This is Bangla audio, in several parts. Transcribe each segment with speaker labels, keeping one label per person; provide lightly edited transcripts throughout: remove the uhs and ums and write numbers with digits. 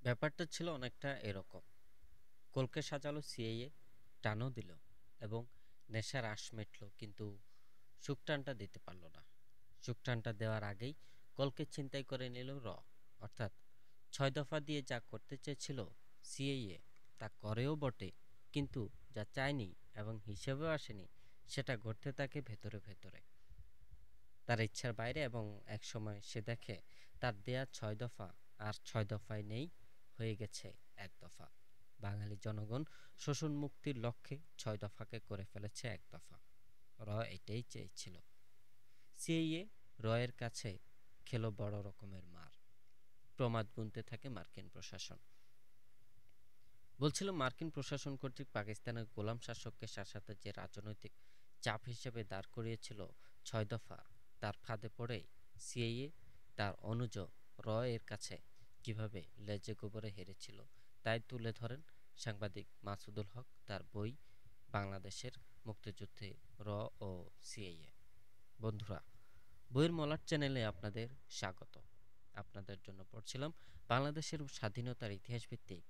Speaker 1: ব্যাপারটা ছিল অনেকটা এরকম। কলকে সাজালো সিআইএ, টানও দিল এবং নেশার আঁশ মেটল, কিন্তু সুকটানটা দিতে পারল না। সুকটানটা দেওয়ার আগেই কলকে ছিনতাই করে নিল অর্থাৎ 6 দফা দিয়ে যা করতে চেয়েছিল সিআইএ তা করেও বটে, কিন্তু যা চায়নি এবং হিসেবেও আসেনি সেটা ঘটতে থাকে ভেতরে ভেতরে, তার ইচ্ছার বাইরে। এবং একসময় সে দেখে তার দেয়া 6 দফা আর 6 দফায় নেই, হয়ে গেছে 1 দফা। বাঙালি জনগণ শোষণ মুক্তির লক্ষ্যে 6 দফাকে করে ফেলেছে 1 দফা। এটাই চেয়েছিল। সিএইএ রয়ের কাছে খেলো বড় রকমের মার। প্রমাদ গুনতে থাকে মার্কিন প্রশাসন। বলছিল মার্কিন প্রশাসন কর্তৃক পাকিস্তানের গোলাম শাসককে শাসাতে যে রাজনৈতিক চাপ হিসেবে দাঁড় করিয়েছিল 6 দফা, তার ফাঁদে পড়ে সিআইএ তার অনুজ এর কাছে কিভাবে লেজে গোবরে হেরেছিল তাই তুলে ধরেন সাংবাদিক মাসুদুল হক তার বই বাংলাদেশের মুক্তিযুদ্ধে ও সিআইএ। বন্ধুরা, বইয়ের মলাট চ্যানেলে আপনাদের স্বাগত। আপনাদের জন্য পড়ছিলাম বাংলাদেশের স্বাধীনতার ইতিহাস ভিত্তিক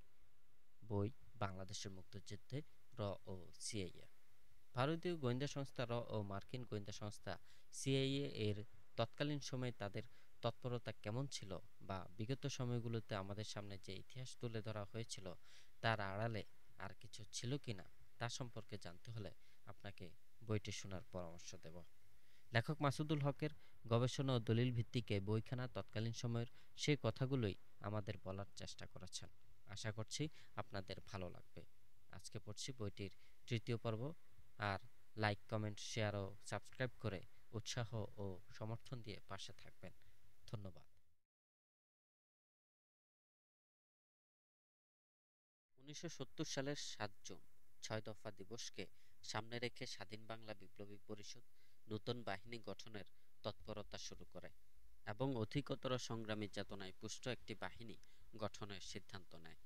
Speaker 1: বই বাংলাদেশের মুক্তিযুদ্ধে ও সিআইএ। ভারতীয় গোয়েন্দা সংস্থা ও মার্কিন গোয়েন্দা সংস্থা সিআইএ এর তৎকালীন সময়ে তাদের তৎপরতা কেমন ছিল, বা বিগত সময়গুলোতে আমাদের সামনে যে ইতিহাস তুলে ধরা হয়েছিল তার আড়ালে আর কিছু ছিল কিনা তা সম্পর্কে জানতে হলে আপনাকে বইটি শোনার পরামর্শ দেব। লেখক মাসুদুল হকের গবেষণা ও দলিল ভিত্তিকে বইখানা তৎকালীন সময়ের সেই কথাগুলোই আমাদের বলার চেষ্টা করেছেন। আশা করছি আপনাদের ভালো লাগবে। আজকে পড়ছি বইটির 3য় পর্ব। আর লাইক, কমেন্ট, শেয়ার ও সাবস্ক্রাইব করে উৎসাহ ও সমর্থন দিয়ে পাশে থাকবেন। ধন্যবাদ। 1970 সালের 7 জুন 6 দফা দিবসকে সামনে রেখে স্বাধীন বাংলা বিপ্লবী পরিষদ নতুন বাহিনী গঠনের তৎপরতা শুরু করে এবং অধিকতর সংগ্রামী চেতনায় পুষ্ট একটি বাহিনী গঠনের সিদ্ধান্ত নেয়।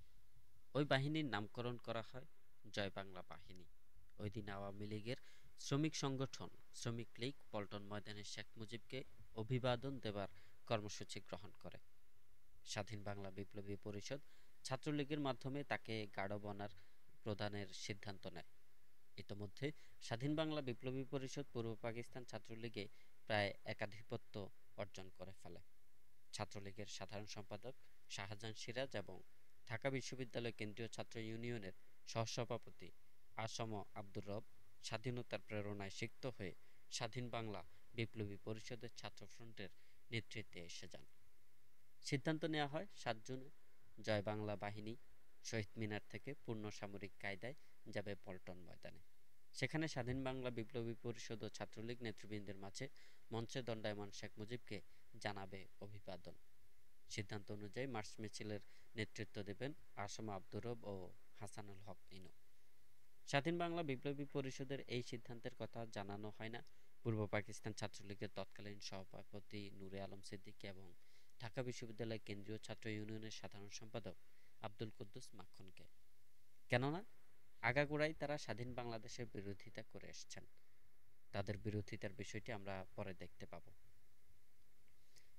Speaker 1: ওই বাহিনীর নামকরণ করা হয় জয় বাংলা বাহিনী। ওই দিন আওয়ামী লীগের শ্রমিক সংগঠন শ্রমিক লীগ পল্টন ময়দানে শেখ মুজিবকে অভিবাদন দেবার কর্মসূচি গ্রহণ করে। স্বাধীন বাংলা বিপ্লবী পরিষদ ছাত্রলীগের মাধ্যমে তাকে গাড়বনার প্রদানের সিদ্ধান্ত নেয়। ইতোমধ্যে স্বাধীন বাংলা বিপ্লবী পরিষদ পূর্ব পাকিস্তান ছাত্রলীগে প্রায় একাধিপত্য অর্জন করে ফেলে। ছাত্রলীগের সাধারণ সম্পাদক শাহজাহান সিরাজ এবং ঢাকা বিশ্ববিদ্যালয় কেন্দ্রীয় ছাত্র ইউনিয়নের সহসভাপতি আসম আব্দুর রব স্বাধীনতার প্রেরণায় সিক্ত হয়ে স্বাধীন বাংলা বিপ্লবী পরিষদের ছাত্রফ্রন্টের নেতৃত্বে এসে যান। সিদ্ধান্ত নেওয়া হয় 7 জুন জয় বাংলা বাহিনী শহীদ মিনার থেকে পূর্ণ সামরিক কায়দায় যাবে পল্টন ময়দানে। সেখানে স্বাধীন বাংলা বিপ্লবী পরিষদ ও ছাত্রলীগ নেতৃবৃন্দের মাঝে মঞ্চে দণ্ডায়মান শেখ মুজিবকে জানাবে অভিবাদন। সিদ্ধান্ত অনুযায়ী মার্চ মিছিলের নেতৃত্ব দেবেন আসম আব্দুর রব ও হাসানুল হক ইনু। স্বাধীন বাংলা বিপ্লবী পরিষদের এই সিদ্ধান্তের কথা জানানো হয় না পূর্ব পাকিস্তান ছাত্রলীগের তৎকালীন সভাপতি নূরে আলম সিদ্দিকী এবং ঢাকা বিশ্ববিদ্যালয় কেন্দ্রীয় ছাত্র ইউনিয়নের সাধারণ সম্পাদক আব্দুল কুদ্দুস মাখনকে। কেননা আগাগোড়াই তারা স্বাধীন বাংলাদেশের বিরোধিতা করে এসেছেন। তাদের বিরোধিতার বিষয়টি আমরা পরে দেখতে পাব।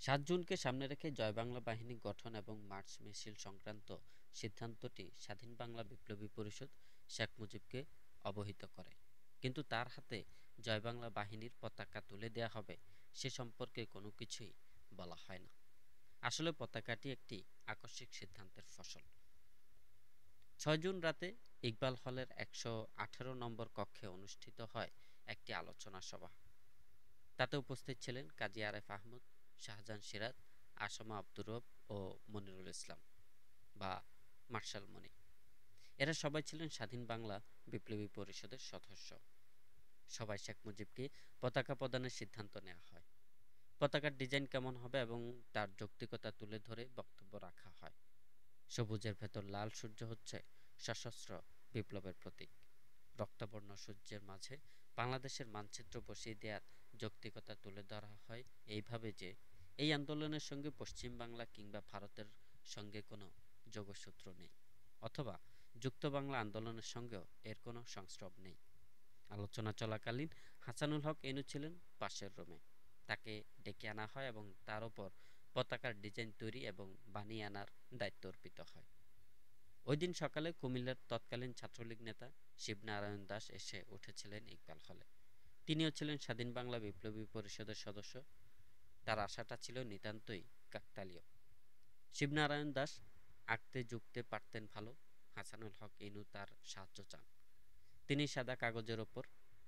Speaker 1: 7 জুনকে সামনে রেখে জয় বাংলা বাহিনী গঠন এবং মার্চ মিছিল সংক্রান্ত সিদ্ধান্তটি স্বাধীন বাংলা বিপ্লবী পরিষদ শেখ মুজিবকে অবহিত করে, কিন্তু তার হাতে জয় বাংলা বাহিনীর পতাকা তুলে দেয়া হবে সে সম্পর্কে কোনো কিছুই বলা হয় না। আসলে পতাকাটি একটি আকস্মিক সিদ্ধান্তের ফসল। 6 জুন রাতে ইকবাল হলের 118 নম্বর কক্ষে অনুষ্ঠিত হয় একটি আলোচনা সভা। তাতে উপস্থিত ছিলেন কাজী আরেফ আহমদ, শাহজাহান সিরাজ, আসমা আব্দুর রব ও মনিরুল ইসলাম বা মার্শাল মনি। এরা সবাই ছিলেন স্বাধীন বাংলা বিপ্লবী পরিষদের সদস্য। সবাই শেখ মুজিবকে পতাকা প্রদানের সিদ্ধান্ত নেওয়া হয়। পতাকার ডিজাইন কেমন হবে এবং তার যৌক্তিকতা তুলে ধরে বক্তব্য রাখা হয়। সবুজের ভেতর লাল সূর্য হচ্ছে সশস্ত্র বিপ্লবের প্রতীক। রক্তবর্ণ সূর্যের মাঝে বাংলাদেশের মানচিত্র বসিয়ে দেওয়ার যৌক্তিকতা তুলে ধরা হয় এইভাবে যে এই আন্দোলনের সঙ্গে পশ্চিম বাংলা কিংবা ভারতের সঙ্গে কোনো যোগসূত্র নেই, অথবা যুক্ত বাংলা আন্দোলনের সঙ্গেও এর কোনো সংস্রব নেই। আলোচনা চলাকালীন হাসানুল হক এনু ছিলেন পাশের রুমে। তাকে ডেকে আনা হয় এবং তার ওপর পতাকার ডিজাইন তৈরি এবং বানিয়ে আনার দায়িত্ব অর্পিত হয়। ওই দিন সকালে কুমিল্লার তৎকালীন ছাত্রলীগ নেতা শিবনারায়ণ দাস এসে উঠেছিলেন ইকবাল হলে। তিনিও ছিলেন স্বাধীন বাংলা বিপ্লবী পরিষদের সদস্য। তার আশাটা ছিল নিতান্তই কাকতালীয়। শিবনারায়ণ দাস আঁকতে যুক্তে পারতেন ভালো। হাসানুল হক ইনু তার সাহায্য চান। তিনি সাদা কাগজের ওপর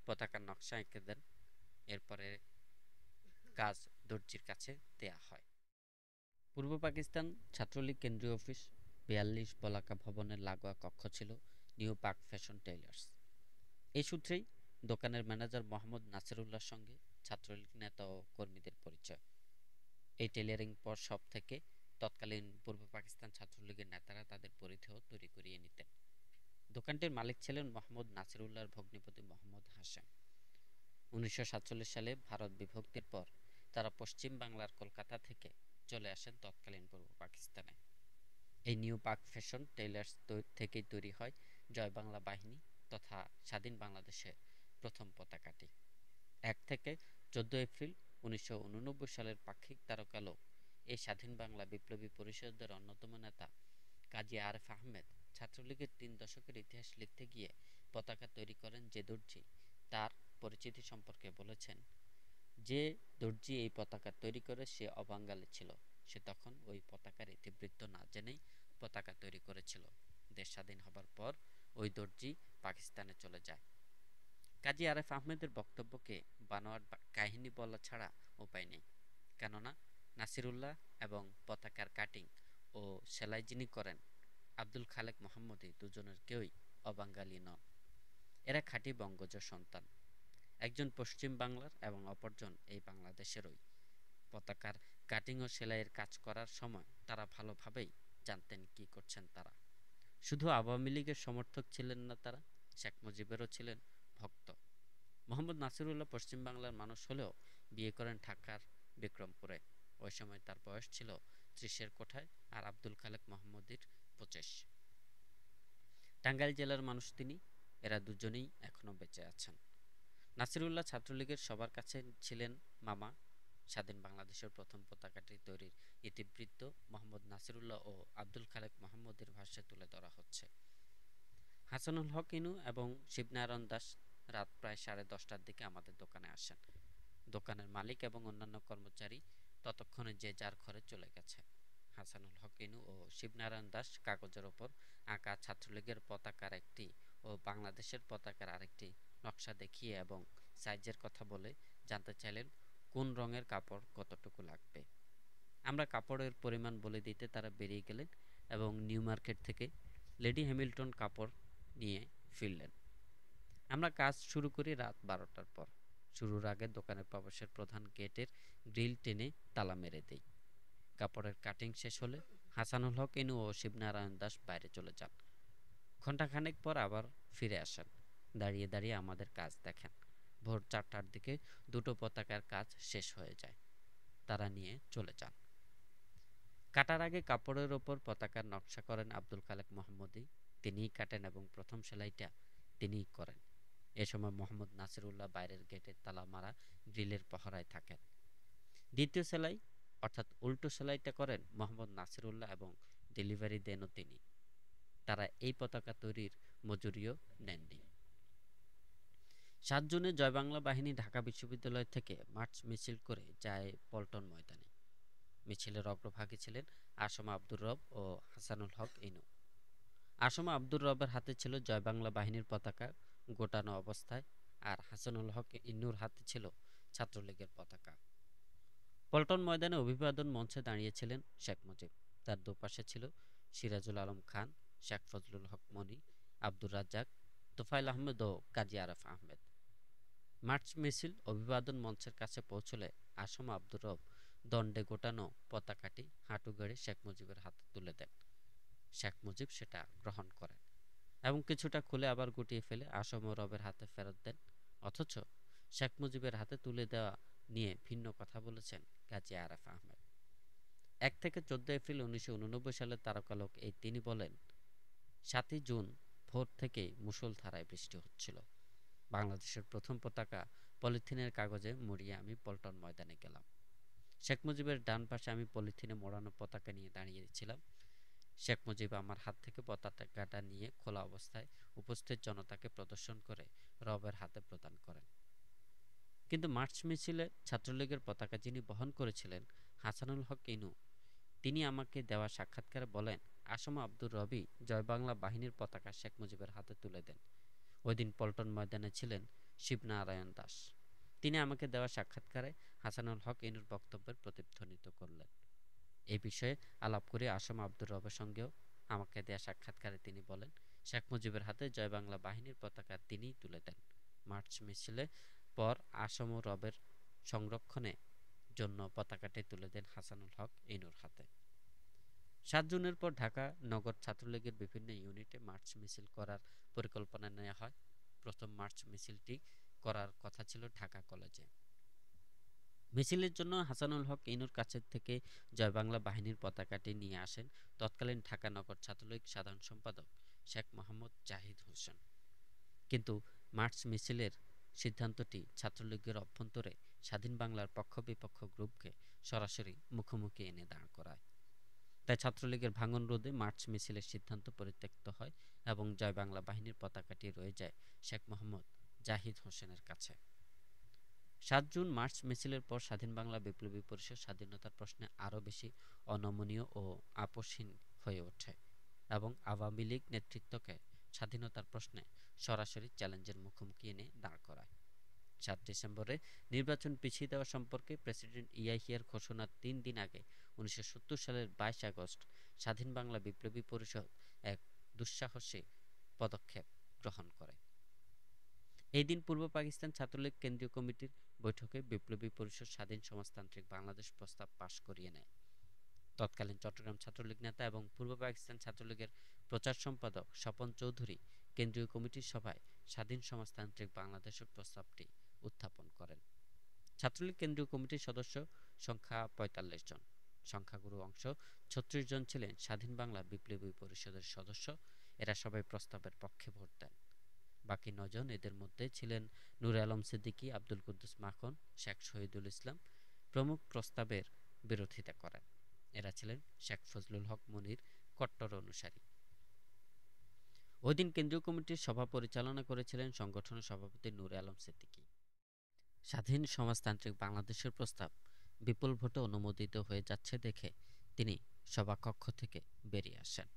Speaker 1: পতাকার নকশা এঁকে দেন। এরপরে কাজ দর্জির কাছে দেয়া হয়। পূর্ব পাকিস্তান ছাত্রলীগ কেন্দ্রীয় অফিস ৪২ বলাকা ভবনের লাগোয়া কক্ষ ছিল নিউ পাক ফ্যাশন টেইলার্স। এই সূত্রেই দোকানের ম্যানেজার মোহাম্মদ নাসিরুল্লাহর সঙ্গে ছাত্রলীগ নেতা ও কর্মীদের পরিচয়। এই টেইলারিং শপ থেকে তৎকালীন পূর্ব পাকিস্তান ছাত্রলীগের নেতারা তাদের পরিধেয় তৈরি করিয়ে নিতেন। দোকানটির মালিক ছিলেন মোহাম্মদ নাসিরুল্লাহর ভগ্নিপতি মোহাম্মদ হাশেম। ১৯৪৭ সালে ভারত বিভক্তির পর তারা পশ্চিম বাংলার কলকাতা থেকে চলে আসেন তৎকালীন পূর্ব পাকিস্তানে। এই নিউ পাক ফ্যাশন টেইলার্স থেকেই তৈরি হয় জয় বাংলা বাহিনী তথা স্বাধীন বাংলাদেশের প্রথম পতাকাটি। ১ থেকে ১৪ এপ্রিল ১৯৮৯ সালের পাক্ষিক তারকালোক এই স্বাধীন বাংলা বিপ্লবী পরিষদের অন্যতম নেতা কাজী আরেফ আহমেদ ছাত্রলীগের ৩ দশকের ইতিহাস লিখতে গিয়ে পতাকা তৈরি করেন যে দর্জি তার পরিচিতি সম্পর্কে বলেছেন, যে দর্জি এই পতাকা তৈরি করে সে অবাঙালি ছিল। সে তখন ওই পতাকার ইতিবৃত্ত না জেনেই পতাকা তৈরি করেছিল। দেশ স্বাধীন হবার পর ওই দর্জি পাকিস্তানে চলে যায়। কাজী আরেফ আহমেদের বক্তব্যকে বানোয়াট কাহিনী বলা ছাড়া উপায় নেই। কেননা নাসিরুল্লাহ এবং পতাকার কাটিং ও সেলাই যিনি করেন আব্দুল খালেক মোহাম্মদী দুজনের কেউই অবাঙালি নন। এরা খাঁটি বঙ্গজ সন্তান। একজন পশ্চিম বাংলার এবং অপরজন এই বাংলাদেশেরই। পতাকার কাটিং ও সেলাইয়ের কাজ করার সময় তারা ভালোভাবেই জানতেন কি করছেন তারা। শুধু আওয়ামী লীগের সমর্থক ছিলেন না তারা, শেখ মুজিবেরও ছিলেন ভক্ত। মোহাম্মদ নাসিরুল্লাহ পশ্চিম বাংলার মানুষ হলেও বিয়ে করেন ঢাকার বিক্রমপুরে। ওই সময় তার বয়স ছিল ৩০-এর কোঠায় আর আব্দুল খালেক মোহাম্মদীর ২৫। টাঙ্গাইল জেলার মানুষ তিনি। এরা দুজনেই এখনো বেঁচে আছেন। নাসিরুল্লাহ ছাত্রলীগের সবার কাছে ছিলেন মামা। স্বাধীন বাংলাদেশের প্রথম পতাকাটি তৈরির ইতিবৃত্ত মোহাম্মদ নাসিরুল্লাহ ও আব্দুল খালেক মোহাম্মদের ভাষ্যে তুলে ধরা হচ্ছে। হাসানুল হক ইনু এবং শিবনারায়ণ দাস রাত প্রায় 10:30টার দিকে আমাদের দোকানে আসেন। দোকানের মালিক এবং অন্যান্য কর্মচারী ততক্ষণে যে যার ঘরে চলে গেছে। হাসানুল হক ইনু ও শিবনারায়ণ দাস কাগজের ওপর আঁকা ছাত্রলীগের পতাকার একটি ও বাংলাদেশের পতাকার আরেকটি নকশা দেখিয়ে এবং সাইজের কথা বলে জানতে চাইলেন কোন রঙের কাপড় কতটুকু লাগবে। আমরা কাপড়ের পরিমাণ বলে দিতে তারা বেরিয়ে গেলেন এবং নিউ মার্কেট থেকে লেডি হ্যামিল্টন কাপড় নিয়ে ফিরলেন। আমরা কাজ শুরু করি রাত 12টার পর। শুরুর আগে দোকানের প্রবেশের প্রধান গেটের গ্রিল টেনে তালা মেরে দেই। কাপড়ের কাটিং শেষ হলে হাসানুল হক ইনু ও শিবনারায়ণ দাস বাইরে চলে যান। ঘণ্টাখানেক পর আবার ফিরে আসেন। দাঁড়িয়ে দাঁড়িয়ে আমাদের কাজ দেখেন। ভোর 4টার দিকে দুটো পতাকার কাজ শেষ হয়ে যায়। তারা নিয়ে চলে যান। কাটার আগে কাপড়ের ওপর পতাকার নকশা করেন আব্দুল খালেক মোহাম্মদী। তিনিই কাটেন এবং প্রথম সেলাইটা তিনিই করেন। এ সময় মোহাম্মদ নাসিরুল্লাহ বাইরের গেটের তালা মারা গ্রিলের পহরায় থাকেন। দ্বিতীয় সেলাই অর্থাৎ উল্টো সেলাইটা করেন মোহাম্মদ নাসিরুল্লাহ এবং ডেলিভারি দেনও তিনি। তারা এই পতাকা তৈরির মজুরিও নেননি। ৭ জুনে জয় বাংলা বাহিনী ঢাকা বিশ্ববিদ্যালয় থেকে মার্চ মিছিল করে যায় পল্টন ময়দানে। মিছিলের অগ্রভাগে ছিলেন আসমা আব্দুর রব ও হাসানুল হক ইনু। আসমা আব্দুর রবের হাতে ছিল জয় বাংলা বাহিনীর পতাকা গোটানো অবস্থায়, আর হাসানুল হক ইন্নুর হাতে ছিল ছাত্রলীগের পতাকা। পল্টন ময়দানে অভিবাদন মঞ্চে দাঁড়িয়েছিলেন শেখ মুজিব। তার দুপাশে ছিল সিরাজুল আলম খান, শেখ ফজলুল হক মনি, আব্দুর রাজ্জাক, তোফায়েল আহমেদ ও কাজী আরেফ আহমেদ। মার্চ মিছিল অভিবাদন মঞ্চের কাছে পৌঁছলে আসমা আব্দুর রব দণ্ডে গোটানো পতাকাটি হাঁটু গেড়ে শেখ মুজিবের হাতে তুলে দেন। শেখ মুজিব সেটা গ্রহণ করেন এবং কিছুটা খুলে আবার গুটিয়ে ফেলে আসমা রবের হাতে ফেরত দেন। অথচ শেখ মুজিবের হাতে তুলে দেওয়া নিয়ে ভিন্ন কথা বলেছেন কাজী আরেফ আহমেদ। ১ থেকে ১৪ এপ্রিল ১৯৮৯ সালের তারকালোক এই তিনি বলেন, ৭ই জুন ভোর থেকেই মুষলধারায় বৃষ্টি হচ্ছিল। বাংলাদেশের প্রথম পতাকা পলিথিনের কাগজে মুড়িয়ে আমি পল্টন ময়দানে গেলাম। শেখ মুজিবের ডান পাশে আমি পলিথিনে মোড়ানো পতাকা নিয়ে দাঁড়িয়েছিলাম। শেখ মুজিব আমার হাত থেকে পতাকাটা নিয়ে খোলা অবস্থায় উপস্থিত জনতাকে প্রদর্শন করে রবের হাতে প্রদান করেন। কিন্তু মার্চ মিছিলে ছাত্রলীগের পতাকা যিনি বহন করেছিলেন, হাসানুল হক ইনু, তিনি আমাকে দেওয়া সাক্ষাৎকারে বলেন, আসম আব্দুর রবি জয় বাংলা বাহিনীর পতাকা শেখ মুজিবের হাতে তুলে দেন। ওই দিন পল্টন ময়দানে ছিলেন শিবনারায়ণ দাস। তিনি আমাকে দেওয়া সাক্ষাৎকারে হাসানুল হক ইনুর বক্তব্যের প্রতিধ্বনিত করলেন। এই বিষয়ে আলাপ করে আসম আব্দুর রবের সঙ্গেও আমাকে দেয়া সাক্ষাৎকারে তিনি বলেন, শেখ মুজিবের হাতে জয় বাংলা বাহিনীর পতাকা তিনিই তুলে দেন। মার্চ মিছিলে পর আসম ও রবের সংরক্ষণে জন্য পতাকাটি তুলে দেন হাসানুল হক ইনুর হাতে। ৭ জুনের পর ঢাকা নগর ছাত্রলীগের বিভিন্ন ইউনিটে মার্চ মিছিল করার পরিকল্পনা নেওয়া হয়। প্রথম মার্চ মিছিলটি করার কথা ছিল ঢাকা কলেজে। মিছিলের জন্য হাসানুল হক ইনুর কাছে থেকে জয় বাংলা বাহিনীর পতাকাটি নিয়ে আসেন তৎকালীন ঢাকা নগর ছাত্রলীগ সাধারণ সম্পাদক শেখ মোহাম্মদ জাহিদ হোসেন। কিন্তু মার্চ মিছিলের সিদ্ধান্তটি ছাত্রলীগের অভ্যন্তরে স্বাধীন বাংলার পক্ষ বিপক্ষ গ্রুপকে সরাসরি মুখোমুখি এনে দাঁড় করায়। তাই ছাত্রলীগের ভাঙন রোধে মার্চ মিছিলের সিদ্ধান্ত পরিত্যক্ত হয় এবং জয় বাংলা বাহিনীর পতাকাটি রয়ে যায় শেখ মোহাম্মদ জাহিদ হোসেনের কাছে। ৭ জুন মার্চ মিছিলের পর স্বাধীন বাংলা বিপ্লবী পরিষদ স্বাধীনতার প্রশ্নে আরও বেশি অনমনীয় ও আপোষহীন হয়ে ওঠে এবং আওয়ামী লীগ নেতৃত্বকে স্বাধীনতার প্রশ্নে সরাসরি চ্যালেঞ্জের মুখোমুখি এনে দাঁড় করায়। ৭ ডিসেম্বরে নির্বাচন পিছিয়ে দেওয়া সম্পর্কে প্রেসিডেন্ট ইয়াহিয়ার ঘোষণার ৩ দিন আগে ১৯৭০ সালের ২২ আগস্ট স্বাধীন বাংলা বিপ্লবী পরিষদ এক দুঃসাহসী পদক্ষেপ গ্রহণ করে। এই দিন পূর্ব পাকিস্তান ছাত্রলীগ কেন্দ্রীয় কমিটির বৈঠকে বিপ্লবী পরিষদ স্বাধীন সমাজতান্ত্রিক বাংলাদেশ প্রস্তাব পাশ করিয়ে নেয়। তৎকালীন চট্টগ্রাম ছাত্রলীগ নেতা এবং পূর্ব পাকিস্তান ছাত্রলীগের প্রচার সম্পাদক স্বপন চৌধুরী কেন্দ্রীয় কমিটির সভায় স্বাধীন সমাজতান্ত্রিক বাংলাদেশের প্রস্তাবটি উত্থাপন করেন। ছাত্রলীগ কেন্দ্রীয় কমিটির সদস্য সংখ্যা ৪৫ জন। সংখ্যাগুরু অংশ ৩৬ জন ছিলেন স্বাধীন বাংলা বিপ্লবী পরিষদের সদস্য। এরা সবাই প্রস্তাবের পক্ষে ভোট দেন। বাকি ৯ জন, এদের মধ্যে ছিলেন নূর আলম সিদ্দিকী, আব্দুল কুদ্দুস মাখন, শেখ শহীদুল ইসলাম প্রমুখ, প্রস্তাবের বিরোধিতা করেন। এরা ছিলেন শেখ ফজলুল হক মনির কট্টর অনুসারী। ওই দিন কেন্দ্রীয় কমিটির সভা পরিচালনা করেছিলেন সংগঠনের সভাপতি নূর আলম সিদ্দিকী। স্বাধীন সমাজতান্ত্রিক বাংলাদেশের প্রস্তাব বিপুল ভোটে অনুমোদিত হয়ে যাচ্ছে দেখে তিনি সভাকক্ষ থেকে বেরিয়ে আসেন।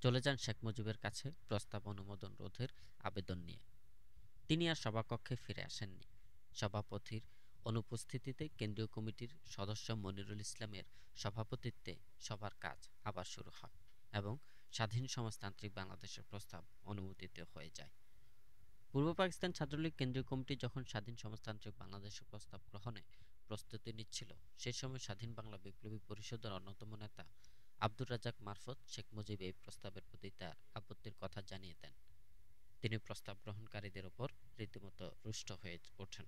Speaker 1: চলে যান শেখ মুজিবের কাছে প্রস্তাব অনুমোদন রোধের আবেদন নিয়ে। তিনি আর সভাকক্ষে ফিরে আসেননি। সভাপতির অনুপস্থিতিতে কেন্দ্রীয় কমিটির সদস্য মনিরুল ইসলামের সভাপতিত্বে সভার কাজ আবার শুরু হয় এবং স্বাধীন সমাজতান্ত্রিক বাংলাদেশের প্রস্তাব অনুমোদিত হয়ে যায়। পূর্ব পাকিস্তান ছাত্রলীগ কেন্দ্রীয় কমিটি যখন স্বাধীন সমাজতান্ত্রিক বাংলাদেশের প্রস্তাব গ্রহণে প্রস্তুতি নিচ্ছিল, সে সময় স্বাধীন বাংলা বিপ্লবী পরিষদের অন্যতম নেতা আব্দুর রাজ্জাক মারফত শেখ মুজিব এই প্রস্তাবের প্রতি তার আপত্তির কথা জানিয়ে দেন। তিনি প্রস্তাব গ্রহণকারীদের ওপর রীতিমতো রুষ্ট হয়ে ওঠেন।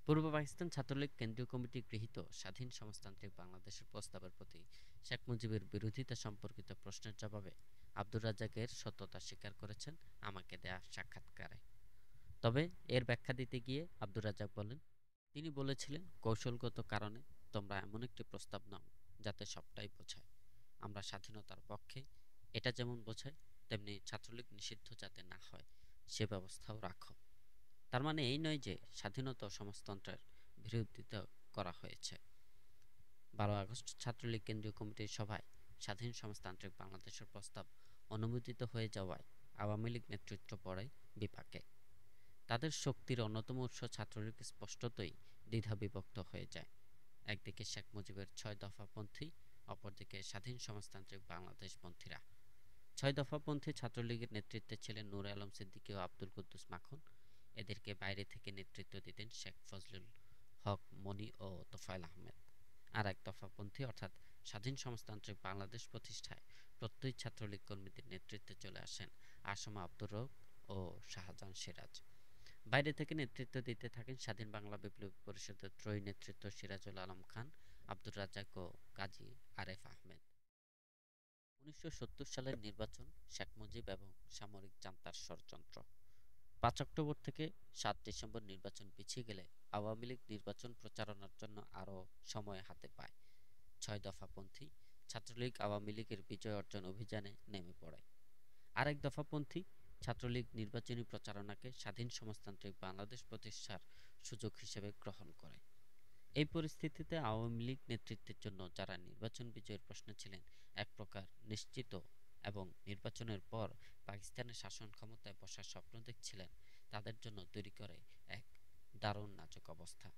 Speaker 1: পূর্ব পাকিস্তান ছাত্রলীগ কেন্দ্রীয় কমিটি গৃহীত স্বাধীন সমাজতান্ত্রিক বাংলাদেশের প্রস্তাবের প্রতি শেখ মুজিবের বিরোধিতা সম্পর্কিত প্রশ্নের জবাবে আব্দুর রাজ্জাকের সত্যতা স্বীকার করেছেন আমাকে দেয়া সাক্ষাৎকারে। তবে এর ব্যাখ্যা দিতে গিয়ে আব্দুর রাজ্জাক বলেন, তিনি বলেছিলেন, কৌশলগত কারণে তোমরা এমন একটি প্রস্তাব নাও যাতে সবটাই বোঝায় আমরা স্বাধীনতার পক্ষে। এটা যেমন বোঝায় তেমনি ছাত্রলীগ নিষিদ্ধ যাতে না হয় সে ব্যবস্থাও রাখো। তার মানে এই নয় যে স্বাধীনতা ও সমাজতন্ত্রের বিরোধিতা করা হয়েছে। ১২ আগস্ট ছাত্রলীগ কেন্দ্রীয় কমিটির সভায় স্বাধীন সমাজতান্ত্রিক বাংলাদেশের প্রস্তাব অনুমোদিত হয়ে যাওয়ায় আওয়ামী লীগ নেতৃত্ব পড়ে বিপাকে। তাদের শক্তির অন্যতম উৎস ছাত্রলীগ স্পষ্টতই দ্বিধাবিভক্ত হয়ে যায়। একদিকে শেখ মুজিবের ৬ দফাপন্থী, অপরদিকে স্বাধীন সমাজতান্ত্রিক বাংলাদেশপন্থীরা। ৬ দফাপন্থী ছাত্রলীগের নেতৃত্বে ছিলেন নূর আলম সিদ্দিকী ও আব্দুল কুদ্দুস মাখন। এদেরকে বাইরে থেকে নেতৃত্ব দিতেন শেখ ফজলুল হক মনি ও তোফায়েল আহমেদ। আর এক দফাপন্থী অর্থাৎ স্বাধীন সমাজতান্ত্রিক বাংলাদেশ প্রতিষ্ঠায় প্রত্যয়ী ছাত্রলীগ কর্মীদের নেতৃত্বে চলে আসেন আসম আব্দুর রব ও শাহজাহান সিরাজ। বাইরে থেকে নেতৃত্ব দিতে থাকেন স্বাধীন বাংলা বিপ্লবী পরিষদের ত্রয়ী নেতৃত্ব সিরাজুল আলম খান, আব্দুর রাজ্জাক ও কাজী আরেফ আহমেদ। ১৯৭০ সালের নির্বাচন শেখ মুজিব এবং সামরিক জান্তার ষড়যন্ত্র। 5 অক্টোবর থেকে 7 ডিসেম্বর নির্বাচন পিছিয়ে গেলে আওয়ামী লীগ নির্বাচন প্রচারণার জন্য আরও সময় হাতে পায়। 6 দফাপন্থী ছাত্রলীগ আওয়ামী লীগের বিজয় অর্জন অভিযানে নেমে পড়ে। আরেক দফাপন্থী ছাত্রলীগ নির্বাচনী প্রচারণাকে স্বাধীন সমাজতান্ত্রিক বাংলাদেশ প্রতিষ্ঠার সুযোগ হিসেবে গ্রহণ করে। এই পরিস্থিতিতে আওয়ামী লীগ নেতৃত্বের জন্য যারা নির্বাচন বিজয়ের প্রশ্নে ছিলেন এক প্রকার নিশ্চিত এবং নির্বাচনের পর পাকিস্তানের শাসন ক্ষমতায় বসার স্বপ্ন দেখছিলেন, তাদের জন্য তৈরি করে এক দারুণ নাজুক অবস্থা।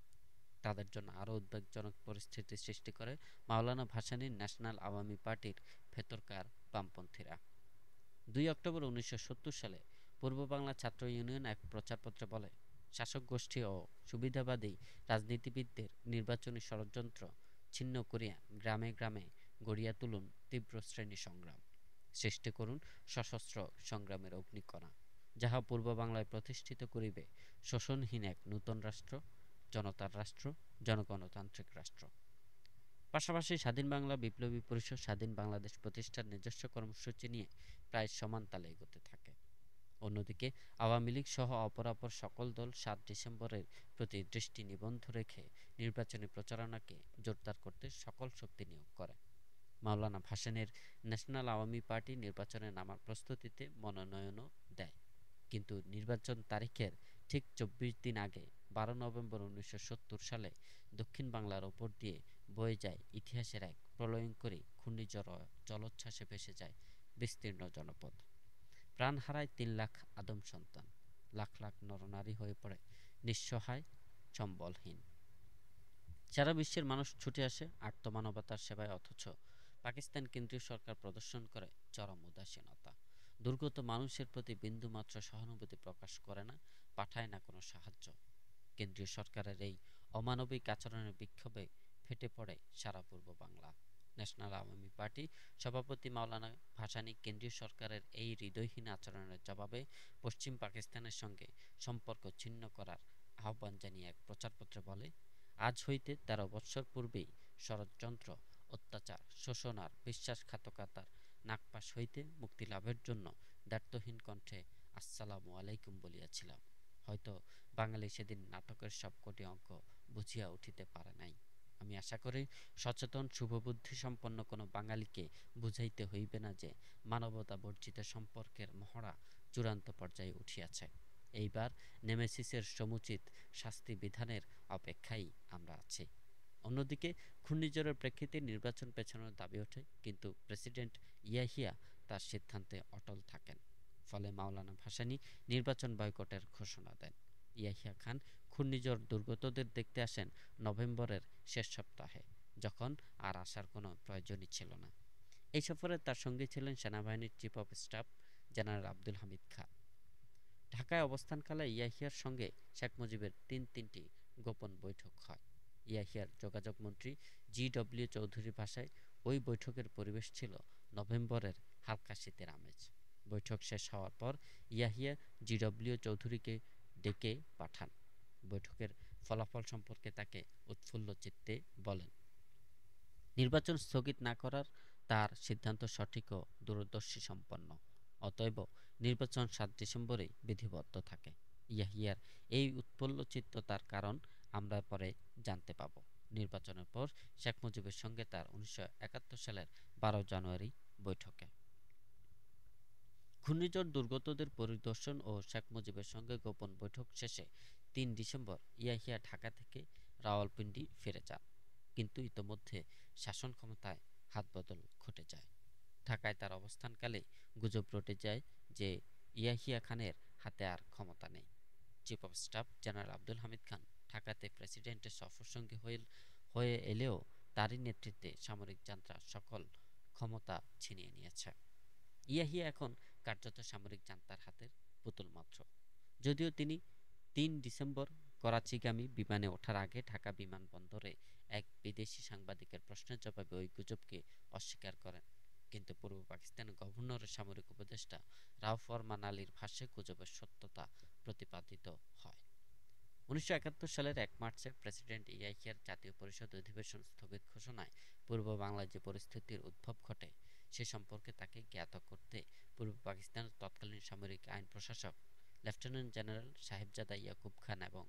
Speaker 1: তাদের জন্য আরও উদ্বেগজনক পরিস্থিতি সৃষ্টি করে মাওলানা ভাসানীর ন্যাশনাল আওয়ামী পার্টির ভেতরকার বামপন্থীরা। 2 অক্টোবর 1970 সালে পূর্ব বাংলা ছাত্র ইউনিয়ন এক প্রচারপত্রে বলে, শাসক গোষ্ঠী ও সুবিধাবাদী রাজনীতিবিদদের নির্বাচনী ষড়যন্ত্র ছিন্ন করিয়া গ্রামে গ্রামে গড়িয়া তুলুন তীব্র শ্রেণী সংগ্রাম, সৃষ্টি করুন সশস্ত্র সংগ্রামের অগ্নিকণা, যাহা পূর্ব বাংলায় প্রতিষ্ঠিত করিবে শোষণহীন এক নূতন রাষ্ট্র, জনতার রাষ্ট্র, জনগণতান্ত্রিক রাষ্ট্র। পাশাপাশি স্বাধীন বাংলা বিপ্লবী পরিষদ স্বাধীন বাংলাদেশ প্রতিষ্ঠার নিজস্ব কর্মসূচি নিয়ে প্রায় সমান তালে এগোতে থাকে। অন্যদিকে আওয়ামী লীগ সহ অপরাপর সকল দল 7 ডিসেম্বরের প্রতি দৃষ্টি নিবদ্ধ রেখে নির্বাচনী প্রচারণাকে জোরদার করতে সকল শক্তি নিয়োগ করে। মাওলানা ভাসানীর ন্যাশনাল আওয়ামী পার্টি নির্বাচনে নামার প্রস্তুতিতে মনোনয়নও দেয়, কিন্তু নির্বাচন তারিখের ঠিক 24 দিন আগে 12 নভেম্বর 1970 সালে দক্ষিণ বাংলার ওপর দিয়ে বয়ে যায় ইতিহাসের এক প্রলয়ঙ্করী ঘূর্ণিঝড়, জলোচ্ছ্বাসে ভেসে যায় বিস্তীর্ণ জনপদ। প্রাণ হারায় 3 লাখ আদম সন্তান, লাখ লাখ নরনারী হয়ে পড়ে নিঃসহায়, সম্বলহীন। সারা বিশ্বের মানুষ ছুটে আসে আর্তমানবতার সেবায়, অথচ পাকিস্তান কেন্দ্রীয় সরকার প্রদর্শন করে চরম উদাসীনতা। দুর্গত মানুষের প্রতি বিন্দুমাত্র সহানুভূতি প্রকাশ করে না, পাঠায় না কোনো সাহায্য। কেন্দ্রীয় সরকারের এই অমানবিক আচরণের বিক্ষোভে ফেটে পড়ে সারা পূর্ব বাংলা। ন্যাশনাল আওয়ামী পার্টি সভাপতি মাওলানা ভাসানী কেন্দ্রীয় সরকারের এই হৃদয়হীন আচরণের জবাবে পশ্চিম পাকিস্তানের সঙ্গে সম্পর্ক ছিন্ন করার আহ্বান জানিয়ে এক প্রচারপত্রে বলে, আজ হইতে 13 বৎসর পূর্বেই ষড়যন্ত্র, অত্যাচার, শোষণ আর বিশ্বাসঘাতকতার নাগপাশ হইতে মুক্তি লাভের জন্য দ্ব্যর্থহীন কণ্ঠে আসসালামু আলাইকুম বলিয়াছিলাম। হয়তো বাঙালি সেদিন নাটকের সবকটি অঙ্ক বুঝিয়া উঠিতে পারে নাই। আমি আশা করি সচেতন শুভবুদ্ধি সম্পন্ন কোনো বাঙালিকে বুঝাইতে হইবে না যে মানবতা বর্জিত সম্পর্কের মহড়া চূড়ান্ত পর্যায়ে উঠিয়াছে। এইবার নেমেসিসের সমুচিত শাস্তি বিধানের অপেক্ষায় আমরা আছি। অন্যদিকে ঘূর্ণিঝড়ের প্রেক্ষিতে নির্বাচন পেছানোর দাবি ওঠে, কিন্তু প্রেসিডেন্ট ইয়াহিয়া তার সিদ্ধান্তে অটল থাকেন। ফলে মাওলানা ভাসানী নির্বাচন বয়কটের ঘোষণা দেন। ইয়াহিয়া খান ঘূর্ণিঝড় দুর্গতদের দেখতে আসেন নভেম্বরের শেষ সপ্তাহে, যখন আর আসার কোনো প্রয়োজনই ছিল না। এই সফরে তার সঙ্গে ছিলেন সেনাবাহিনীর chief of staff general Abdul Hamid Khan. ঢাকায় অবস্থানকালে ইয়াহিয়ার সঙ্গে শেখ মুজিবের তিনটি গোপন বৈঠক হয়। ইয়াহিয়ার যোগাযোগ মন্ত্রী জি.ডব্লিউ. চৌধুরীর ভাষায় ওই বৈঠকের পরিবেশ ছিল নভেম্বরের হালকা শীতের আমেজ। বৈঠক শেষ হওয়ার পর ইয়াহিয়া জি.ডব্লিউ. চৌধুরীকে ডেকে পাঠান। বৈঠকের ফলাফল সম্পর্কে তাকে উৎফুল্ল চিত্তে বলেন, নির্বাচন স্থগিত না করার তার সিদ্ধান্ত সঠিক ও দূরদর্শী সম্পন্ন। অতএব নির্বাচন 7 ডিসেম্বরেই বিধিবদ্ধ থাকে। ইয়াহিয়ার এই উৎফুল্লচিত্ততার কারণ আমরা পরে জানতে পাব। নির্বাচনের পর শেখ মুজিবের সঙ্গে তার 1971 সালের 12 জানুয়ারি বৈঠকে। ঘূর্ণিঝড় দুর্গতদের পরিদর্শন ও শেখ মুজিবের সঙ্গে গোপন বৈঠক শেষে 3 ডিসেম্বর ইয়াহিয়া ঢাকা থেকে রাওয়ালপিন্ডি ফিরে যান। কিন্তু ইতোমধ্যে শাসন ক্ষমতায় হাতবদল ঘটে যায়। ঢাকায় তার অবস্থানকালে গুজব রটে যায় যে ইয়াহিয়া খানের হাতে আর ক্ষমতা নেই। Chief of staff general Abdul Hamid Khan ঢাকাতে প্রেসিডেন্টের সফরসঙ্গী হয়ে এলেও তারই নেতৃত্বে সামরিক জান্তা সকল ক্ষমতা ছিনিয়ে নিয়েছে। ইয়াহিয়া এখন কার্যত সামরিক জান্তার হাতের পুতুল মাত্র। যদিও তিনি 3 ডিসেম্বর করাচিগামী বিমানে ওঠার আগে ঢাকা বিমানবন্দরে এক বিদেশি সাংবাদিকের প্রশ্নের জবাবে ওই গুজবকে অস্বীকার করেন, কিন্তু পূর্ব পাকিস্তানের গভর্নরের সামরিক উপদেষ্টা রাও ফরমান আলীর ভাষ্যে গুজবের সত্যতা প্রতিপাদিত হয়। 1971 সালের 1 মার্চে প্রেসিডেন্ট ইয়াহিয়ার জাতীয় পরিষদ অধিবেশন স্থগিত ঘোষণায় পূর্ব বাংলায় যে পরিস্থিতির উদ্ভব ঘটে সে সম্পর্কে তাকে জ্ঞাত করতে পূর্ব পাকিস্তানের তৎকালীন সামরিক আইন প্রশাসক লেফটেন্যান্ট জেনারেল সাহেবজাদা ইয়াকুব খান এবং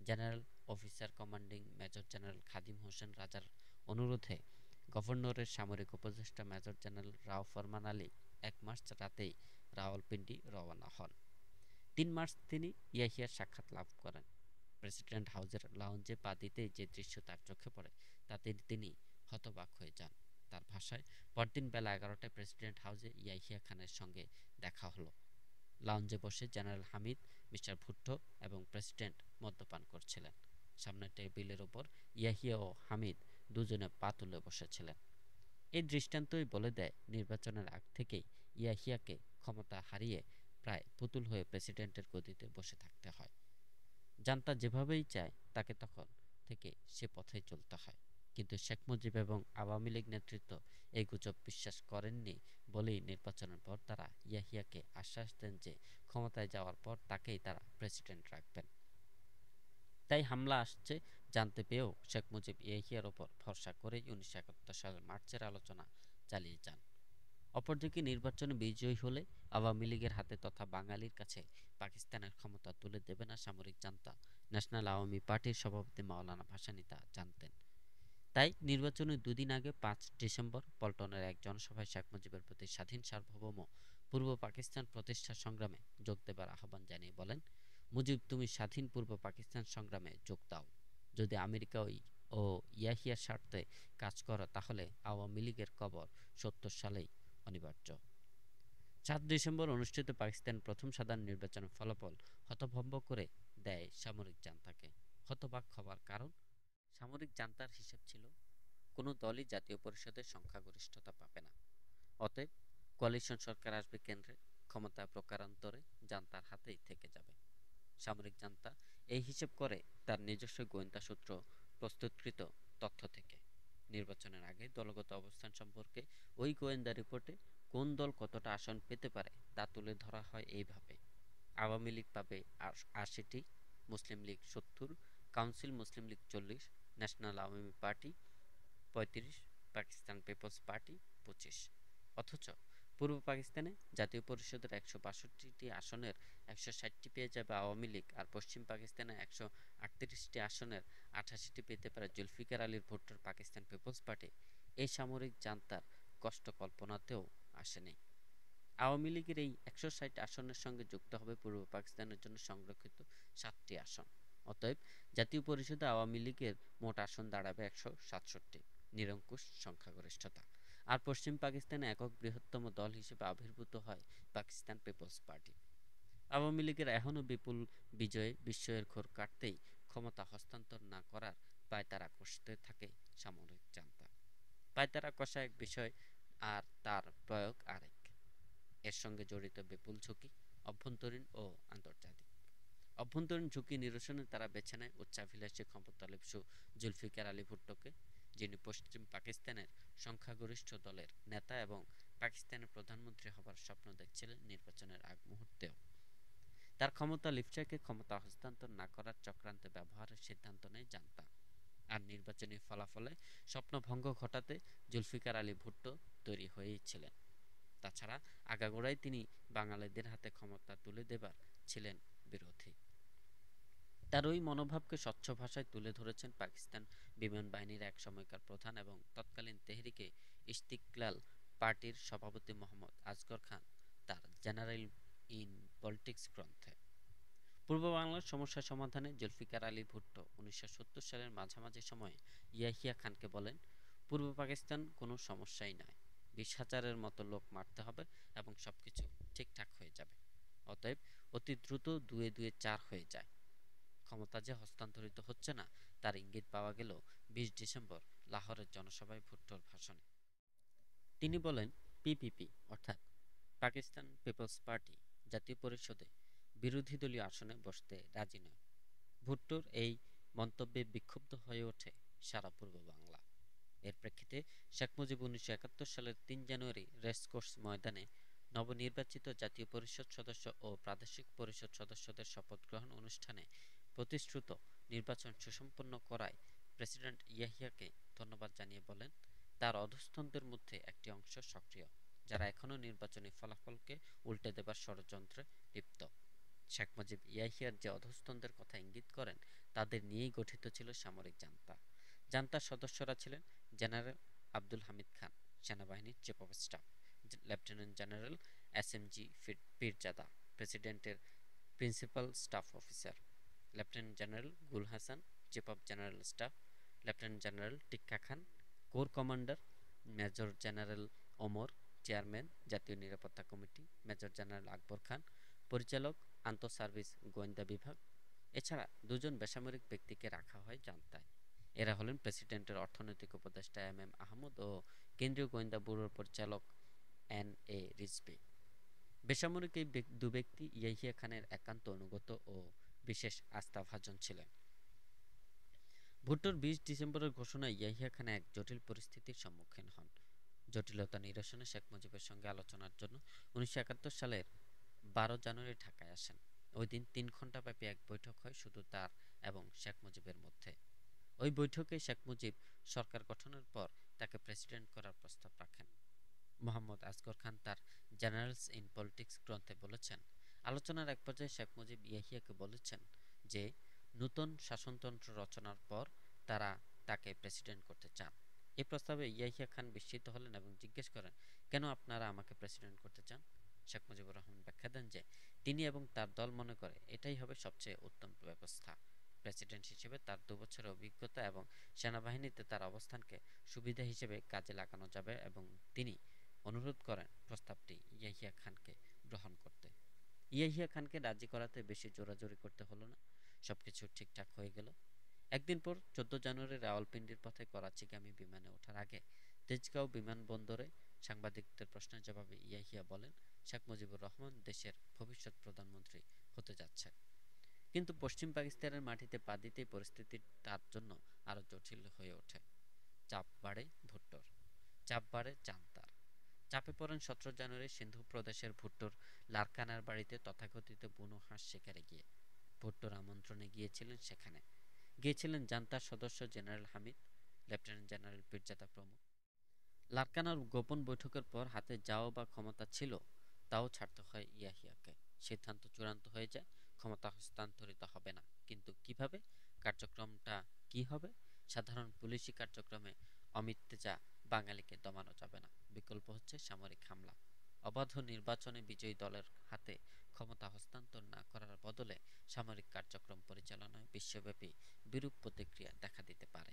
Speaker 1: general officer commanding major general Khadim Hussain রাজার অনুরোধে গভর্নরের সামরিক উপদেষ্টা মেজর জেনারেল রাও ফরমান আলী ১ মার্চ রাতেই রাওয়ালপিন্ডি রওনা হন। ৩ মার্চ তিনি ইয়াহিয়ার সাক্ষাৎ লাভ করেন। প্রেসিডেন্ট হাউসের লাউঞ্জে পা দিতেই যে দৃশ্য তার চোখে পড়ে তাতে তিনি হতবাক হয়ে যান। তার ভাষায়, পরদিন বেলা ১১টায় প্রেসিডেন্ট হাউসে ইয়াহিয়া খানের সঙ্গে দেখা হলো। লাউঞ্জে বসে জেনারেল হামিদ, মিস্টার ভুট্টো এবং প্রেসিডেন্ট মদ্যপান করছিলেন। সামনের টেবিলের ওপর ইয়াহিয়া ও হামিদ দুজনে পা তুলে বসেছিলেন। এই দৃষ্টান্তই বলে দেয় নির্বাচনের আগ থেকেই ইয়াহিয়াকে ক্ষমতা হারিয়ে প্রায় পুতুল হয়ে প্রেসিডেন্টের গদিতে বসে থাকতে হয়। জান্তা যেভাবেই চায় তাকে তখন থেকে সে পথেই চলতে হয়। কিন্তু শেখ মুজিব এবং আওয়ামী লীগ নেতৃত্ব এই গুজব বিশ্বাস করেননি বলেই নির্বাচনের পর তারা ইয়াহিয়াকে আশ্বাস দেন যে ক্ষমতায় যাওয়ার পর তাকেই তারা প্রেসিডেন্ট রাখবেন। তাই হামলা আসছে জানতে পেয়েও শেখ মুজিব ইয়াহিয়ার ওপর ভরসা করেই ১৯৭১ সালের মার্চের আলোচনা চালিয়ে যান। অপরদিকে নির্বাচনে বিজয়ী হলে আওয়ামী লীগের হাতে তথা বাঙালির কাছে পাকিস্তানের ক্ষমতা তুলে দেবে না সামরিক জান্তা। ন্যাশনাল আওয়ামী পার্টির সভাপতি মাওলানা ভাসানী তা জানতেন। তাই নির্বাচনের দুদিন আগে ৫ ডিসেম্বর পল্টনের এক জনসভায় শেখ মুজিবের প্রতি স্বাধীন সার্বভৌম পূর্ব পাকিস্তান প্রতিষ্ঠার সংগ্রামে যোগ দেবার আহ্বান জানিয়ে বলেন, মুজিব, তুমি স্বাধীন পূর্ব পাকিস্তান সংগ্রামে যোগ দাও। যদি আমেরিকা ও ইয়াহিয়ার স্বার্থে কাজ করো তাহলে আওয়ামী লীগের কবর ৭০ সালেই অনিবার্য। ৭ ডিসেম্বর অনুষ্ঠিত পাকিস্তান প্রথম সাধারণ নির্বাচনের ফলাফল হতভম্ব করে দেয় সামরিক জান্তাকে। হতবাক হবার কারণ, সামরিক জান্তার হিসেব ছিল কোনো দলই জাতীয় পরিষদের সংখ্যাগরিষ্ঠতা পাবে না। অতএব কোয়ালিশন সরকার আসবে কেন্দ্রে, ক্ষমতা প্রকারান্তরে জান্তার হাতেই থেকে যাবে। সামরিক জান্তা এই হিসেব করে তার নিজস্ব গোয়েন্দা সূত্র প্রস্তুতকৃত তথ্য থেকে। নির্বাচনের আগে দলগত অবস্থান সম্পর্কে ওই গোয়েন্দা রিপোর্টে কোন দল কতটা আসন পেতে পারে তা তুলে ধরা হয় এইভাবে: আওয়ামী লীগ পাবে ৮০টি, Muslim League ৭০, Council Muslim League ৪০, National Awami Party ৩৫, Pakistan Peoples Party ২৫। অথচ পূর্ব পাকিস্তানে জাতীয় পরিষদের ১৬২টি আসনের ১৬০টি পেয়ে যাবে আওয়ামী লীগ, আর পশ্চিম পাকিস্তানে ১৩৮টি আসনের ৮৮টি পেতে পারে জুলফিকার আলীর ভুট্টোর পাকিস্তান পিপলস পার্টি। এই সামরিক জান্তার কষ্ট কল্পনাতেও আসেনি। আওয়ামী লীগের এই ১৬০ আসনের সঙ্গে যুক্ত হবে পূর্ব পাকিস্তানের জন্য সংরক্ষিত ৭টি আসন। অতএব জাতীয় পরিষদে আওয়ামী লীগের মোট আসন দাঁড়াবে ১৬৭, নিরঙ্কুশ সংখ্যাগরিষ্ঠতা। আর পশ্চিম পাকিস্তানে একক বৃহত্তম দল হিসেবে আবির্ভূত হয় পাকিস্তান পিপলস পার্টি। আওয়ামী লীগের এখনও বিপুল বিজয়ে বিস্ময়ের ঘোর কাটতেই ক্ষমতা হস্তান্তর না করার পায়তারা কষতে থাকে সামরিক জান্তা। পায়তারা কষা এক বিষয় আর তার প্রয়োগ আরেক। এর সঙ্গে জড়িত বিপুল ঝুঁকি, অভ্যন্তরীণ ও আন্তর্জাতিক। অভ্যন্তরীণ ঝুঁকি নিরসনে তারা বেছে নেয় উচ্চাভিলাষী ক্ষমতালিপ্সু জুলফিকার আলী ভুট্টোকে, যিনি পশ্চিম পাকিস্তানের সংখ্যাগরিষ্ঠ দলের নেতা এবং পাকিস্তানের প্রধানমন্ত্রী হবার স্বপ্ন দেখছিলেন নির্বাচনের আগ মুহূর্তেও। তার ক্ষমতা লিপসাকে ক্ষমতা হস্তান্তর না করার চক্রান্তে ব্যবহারের সিদ্ধান্ত নেয় জান্তা। আর নির্বাচনী ফলাফলে স্বপ্নভঙ্গ ঘটাতে জুলফিকার আলী ভুট্টো তৈরি হয়েই ছিলেন। তাছাড়া আগাগোড়াই তিনি বাঙালিদের হাতে ক্ষমতা তুলে দেবার ছিলেন বিরোধী। তার ওই মনোভাবকে স্বচ্ছ ভাষায় তুলে ধরেছেন পাকিস্তান বিমান বাহিনীর এক সময়কার প্রধান এবং তৎকালীন তেহরিকে ইস্তিকলাল পার্টির সভাপতি মোহাম্মদ আসগর খান তার জেনারেল ইন পলিটিক্স গ্রন্থে। পূর্ব বাংলার সমস্যা সমাধানে জুলফিকার আলী ভুট্টো ১৯৭০ সালের মাঝামাঝি সময়ে ইয়াহিয়া খানকে বলেন, পূর্ব পাকিস্তান কোনো সমস্যাই নয়, ২০,০০০-এর মতো লোক মারতে হবে এবং সবকিছু ঠিকঠাক হয়ে যাবে। অতএব অতি দ্রুত ২-এ ২-এ ৪ হয়ে যায়। ক্ষমতা যে হস্তান্তরিত হচ্ছে না তার ইঙ্গিত পাওয়া গেল ২০ ডিসেম্বর লাহোরের জনসভায় ভুট্টোর ভাষণে। তিনি বলেন, পিপিপি অর্থাৎ পাকিস্তান পিপলস পার্টি জাতীয় পরিষদে বিরোধী দলীয় আসনে বসতে রাজি নয়। ভুট্টোর এই মন্তব্যে বিক্ষুব্ধ হয়ে ওঠে সারা পূর্ব বাংলা। এর প্রেক্ষিতে শেখ মুজিব ১৯৭১ সালের ৩ জানুয়ারি রেসকোর্স ময়দানে নবনির্বাচিত জাতীয় পরিষদ সদস্য ও প্রাদেশিক পরিষদ সদস্যদের শপথ গ্রহণ অনুষ্ঠানে প্রতিশ্রুত নির্বাচন সুসম্পন্ন করায় প্রেসিডেন্ট ইয়াহিয়াকে ধন্যবাদ জানিয়ে বলেন, তার অধস্তনদের মধ্যে একটি অংশ সক্রিয়, যারা এখনও নির্বাচনী ফলাফলকে উল্টে দেবার ষড়যন্ত্রে লিপ্ত। শেখ মুজিব ইয়াহিয়ার যে অধস্তনদের কথা ইঙ্গিত করেন তাদের নিয়েই গঠিত ছিল সামরিক জান্তা। জান্তার সদস্যরা ছিলেন জেনারেল আব্দুল হামিদ খান, সেনাবাহিনীর chief of staff; lieutenant general SMG Pirzada, প্রেসিডেন্টের principal staff officer; lieutenant general Gul Hasan, chief of general staff; lieutenant general Tikka Khan, corps commander; major general Omar, chairman জাতীয় নিরাপত্তা কমিটি; মেজর জেনারেল আকবর খান, পরিচালক আন্তঃ সার্ভিস গোয়েন্দা বিভাগ। এছাড়া দুজন বেসামরিক ব্যক্তিকে রাখা হয় জান্তায়। এরা হলেন প্রেসিডেন্টের অর্থনৈতিক উপদেষ্টা এম আহমদ ও কেন্দ্রীয় গোয়েন্দা ব্যুরোর পরিচালক এন রিজভী। বেসামরিক এই দু ব্যক্তি ইয়াহিয়া খানের একান্ত অনুগত ও বিশেষ আস্থাভাজন ছিলেন। ভুট্টোর ২০ ডিসেম্বরের ঘোষণায় ইয়াহিয়া খান এক জটিল পরিস্থিতির সম্মুখীন হন। জটিলতা নিরসনে শেখ মুজিবের সঙ্গে আলোচনার জন্য ১৯৭১ সালের ১২ জানুয়ারি ঢাকায় আসেন। ওই দিন ৩ ঘণ্টাব্যাপী এক বৈঠক হয় শুধু তার এবং শেখ মুজিবের মধ্যে। ওই বৈঠকে শেখ মুজিব সরকার গঠনের পর তাকে প্রেসিডেন্ট করার প্রস্তাব রাখেন। মোহাম্মদ আসগর খান তার জেনারেলস ইন পলিটিক্স গ্রন্থে বলেছেন, আলোচনার এক পর্যায়ে শেখ মুজিব ইয়াহিয়াকে বলেছেন যে নূতন শাসনতন্ত্র রচনার পর তারা তাকে প্রেসিডেন্ট করতে চান। এই প্রস্তাবে ইয়াহিয়া খান বিস্মিত হলেন এবং জিজ্ঞেস করেন, কেন আপনারা আমাকে প্রেসিডেন্ট করতে চান? শেখ মুজিবুর রহমান ব্যাখ্যা দেন যে তিনি এবং তার দল মনে করে এটাই হবে সবচেয়ে উত্তম ব্যবস্থা। প্রেসিডেন্ট হিসেবে তার ২ বছরের অভিজ্ঞতা এবং সেনাবাহিনীতে তার অবস্থানকে সুবিধা হিসেবে কাজে লাগানো যাবে এবং তিনি অনুরোধ করেন প্রস্তাবটি ইয়াহিয়া খানকে গ্রহণ করতে। ইয়াহিয়া খানকে রাজি করাতে বেশি জোরাজুরি করতে হলো না, সবকিছু ঠিকঠাক হয়ে গেল। একদিন পর ১৪ জানুয়ারি রাওয়ালপিন্ডির পথে করাচিগামী বিমানে ওঠার আগে তেজগাঁও বিমানবন্দরে সাংবাদিকদের প্রশ্নের জবাবে ইয়াহিয়া বলেন, শেখ মুজিবুর রহমান দেশের ভবিষ্যৎ প্রধানমন্ত্রী হতে যাচ্ছে। কিন্তু পশ্চিম পাকিস্তানের মাটিতে পা দিতেই পরিস্থিতি তার জন্য আরো জটিল হয়ে ওঠে। চাপ বাড়ে ভুট্টোর, চাপ বাড়ে জান্তার। চাপে পড়েন ১৭ জানুয়ারি সিন্ধু প্রদেশের ভুট্টোর লারকানার বাড়িতে তথাকথিত বুনো হাঁস শিকারে গিয়ে। ভুট্টোর আমন্ত্রণে গিয়েছিলেন সেখানে। গিয়েছিলেন জান্তার সদস্য general Hamid, lieutenant general Pirzada প্রমুখ। লারকানার গোপন বৈঠকের পর হাতে যাও বা ক্ষমতা ছিল তাও ছাড়তে হয় ইয়াহিয়াকে। সিদ্ধান্ত চূড়ান্ত হয়ে যায়, ক্ষমতা হস্তান্তরিত হবে না। কিন্তু কিভাবে, কার্যক্রমটা কি হবে? সাধারণ পুলিশি কার্যক্রমে অমিত্তেজা বাঙালিকে দমানো যাবে না। বিকল্প হচ্ছে সামরিক হামলা। অবাধ নির্বাচনে বিজয়ী দলের হাতে ক্ষমতা হস্তান্তর না করার বদলে সামরিক কার্যক্রম পরিচালনায় বিশ্বব্যাপী বিরূপ প্রতিক্রিয়া দেখা দিতে পারে।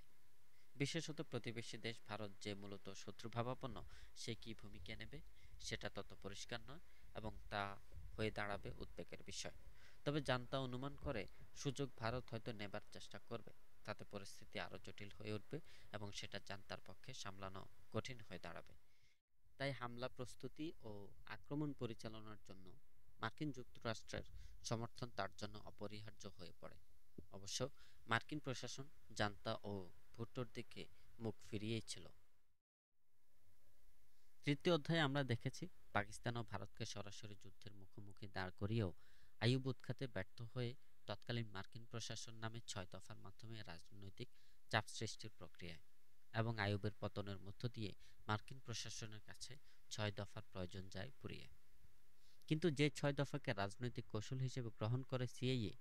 Speaker 1: বিশেষত প্রতিবেশী দেশ ভারত যে মূলত শত্রুভাবাপন্ন, সে কি ভূমিকা নেবে সেটা তত পরিষ্কার নয় এবং তা হয়ে দাঁড়াবে উদ্বেগের বিষয়। তবে জান্তা অনুমান করে সুযোগ ভারত হয়তো নেবার চেষ্টা করবে, তাতে পরিস্থিতি আরো জটিল হয়ে উঠবে এবং সেটা জান্তার পক্ষে সামলানো কঠিন হয়ে দাঁড়াবে। তাই হামলা প্রস্তুতি ও আক্রমণ পরিচালনার জন্য মার্কিন যুক্তরাষ্ট্রের সমর্থন তার জন্য অপরিহার্য হয়ে পড়ে। অবশ্য মার্কিন প্রশাসন জান্তা ও ভুট্টোর দিকে মুখ ফিরিয়েই ছিল। তৃতীয় অধ্যায়ে আমরা দেখেছি পাকিস্তান ও ভারতকে সরাসরি যুদ্ধের মুখোমুখি দাঁড় করিয়েও আইয়ুব উৎখাতে ব্যর্থ হয়ে তৎকালীন মার্কিন প্রশাসন নামে ৬ দফার মাধ্যমে রাজনৈতিক চাপ সৃষ্টির প্রক্রিয়ায় এবং আইয়ুবের পতনের মধ্য দিয়ে মার্কিন প্রশাসনের কাছে ৬ দফার প্রয়োজন যায় পুড়িয়ে। কিন্তু যে ৬ দফাকে রাজনৈতিক কৌশল হিসেবে গ্রহণ করে সিআইএ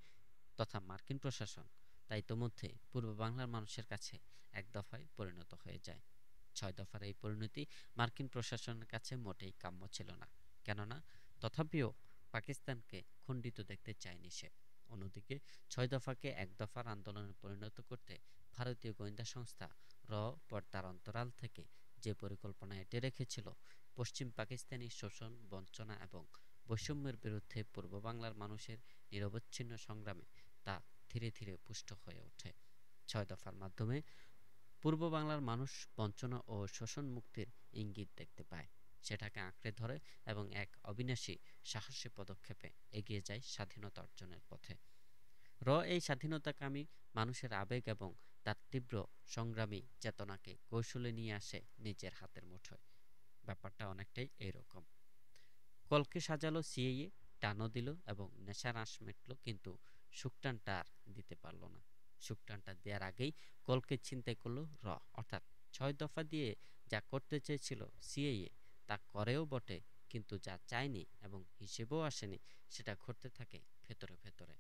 Speaker 1: তথা মার্কিন প্রশাসন, তা ইতোমধ্যে পূর্ব বাংলার মানুষের কাছে এক দফায় পরিণত হয়ে যায়। ৬ দফার এই পরিণতি মার্কিন প্রশাসনের কাছে মোটেই কাম্য ছিল না, কেননা তথাপিও পাকিস্তানকে খণ্ডিত দেখতে চায়নি সে। অন্যদিকে ৬ দফাকে এক দফার আন্দোলনে পরিণত করতে ভারতীয় গোয়েন্দা সংস্থা র পর্দার অন্তরাল থেকে যে পরিকল্পনা এঁটে রেখেছিল, পশ্চিম পাকিস্তানি শোষণ, বঞ্চনা এবং বৈষম্যের বিরুদ্ধে পূর্ব বাংলার মানুষের নিরবচ্ছিন্ন সংগ্রামে তা ধীরে ধীরে পুষ্ট হয়ে ওঠে। ৬ দফার মাধ্যমে পূর্ব বাংলার মানুষ বঞ্চনা ও শোষণ মুক্তির ইঙ্গিত দেখতে পায়, সেটাকে আঁকড়ে ধরে এবং এক অবিনাশী সাহসী পদক্ষেপে এগিয়ে যায় স্বাধীনতা অর্জনের পথে। এই স্বাধীনতাকামী মানুষের আবেগ এবং তার তীব্র সংগ্রামী চেতনাকে কৌশলে নিয়ে আসে নিজের হাতের মুঠোয়। ব্যাপারটা অনেকটাই এইরকম। কলকে সাজালো সিএইএ, টানও দিল এবং নেশার আঁশ মিটল, কিন্তু সুকটানটা আর দিতে পারল না। সুকটানটা দেওয়ার আগেই কলকে ছিনতাই করলো অর্থাৎ ৬ দফা দিয়ে যা করতে চেয়েছিল সিএইএ তা করেও বটে, কিন্তু যা চায়নি এবং হিসেবেও আসেনি সেটা ঘটতে থাকে ভেতরে ভেতরে,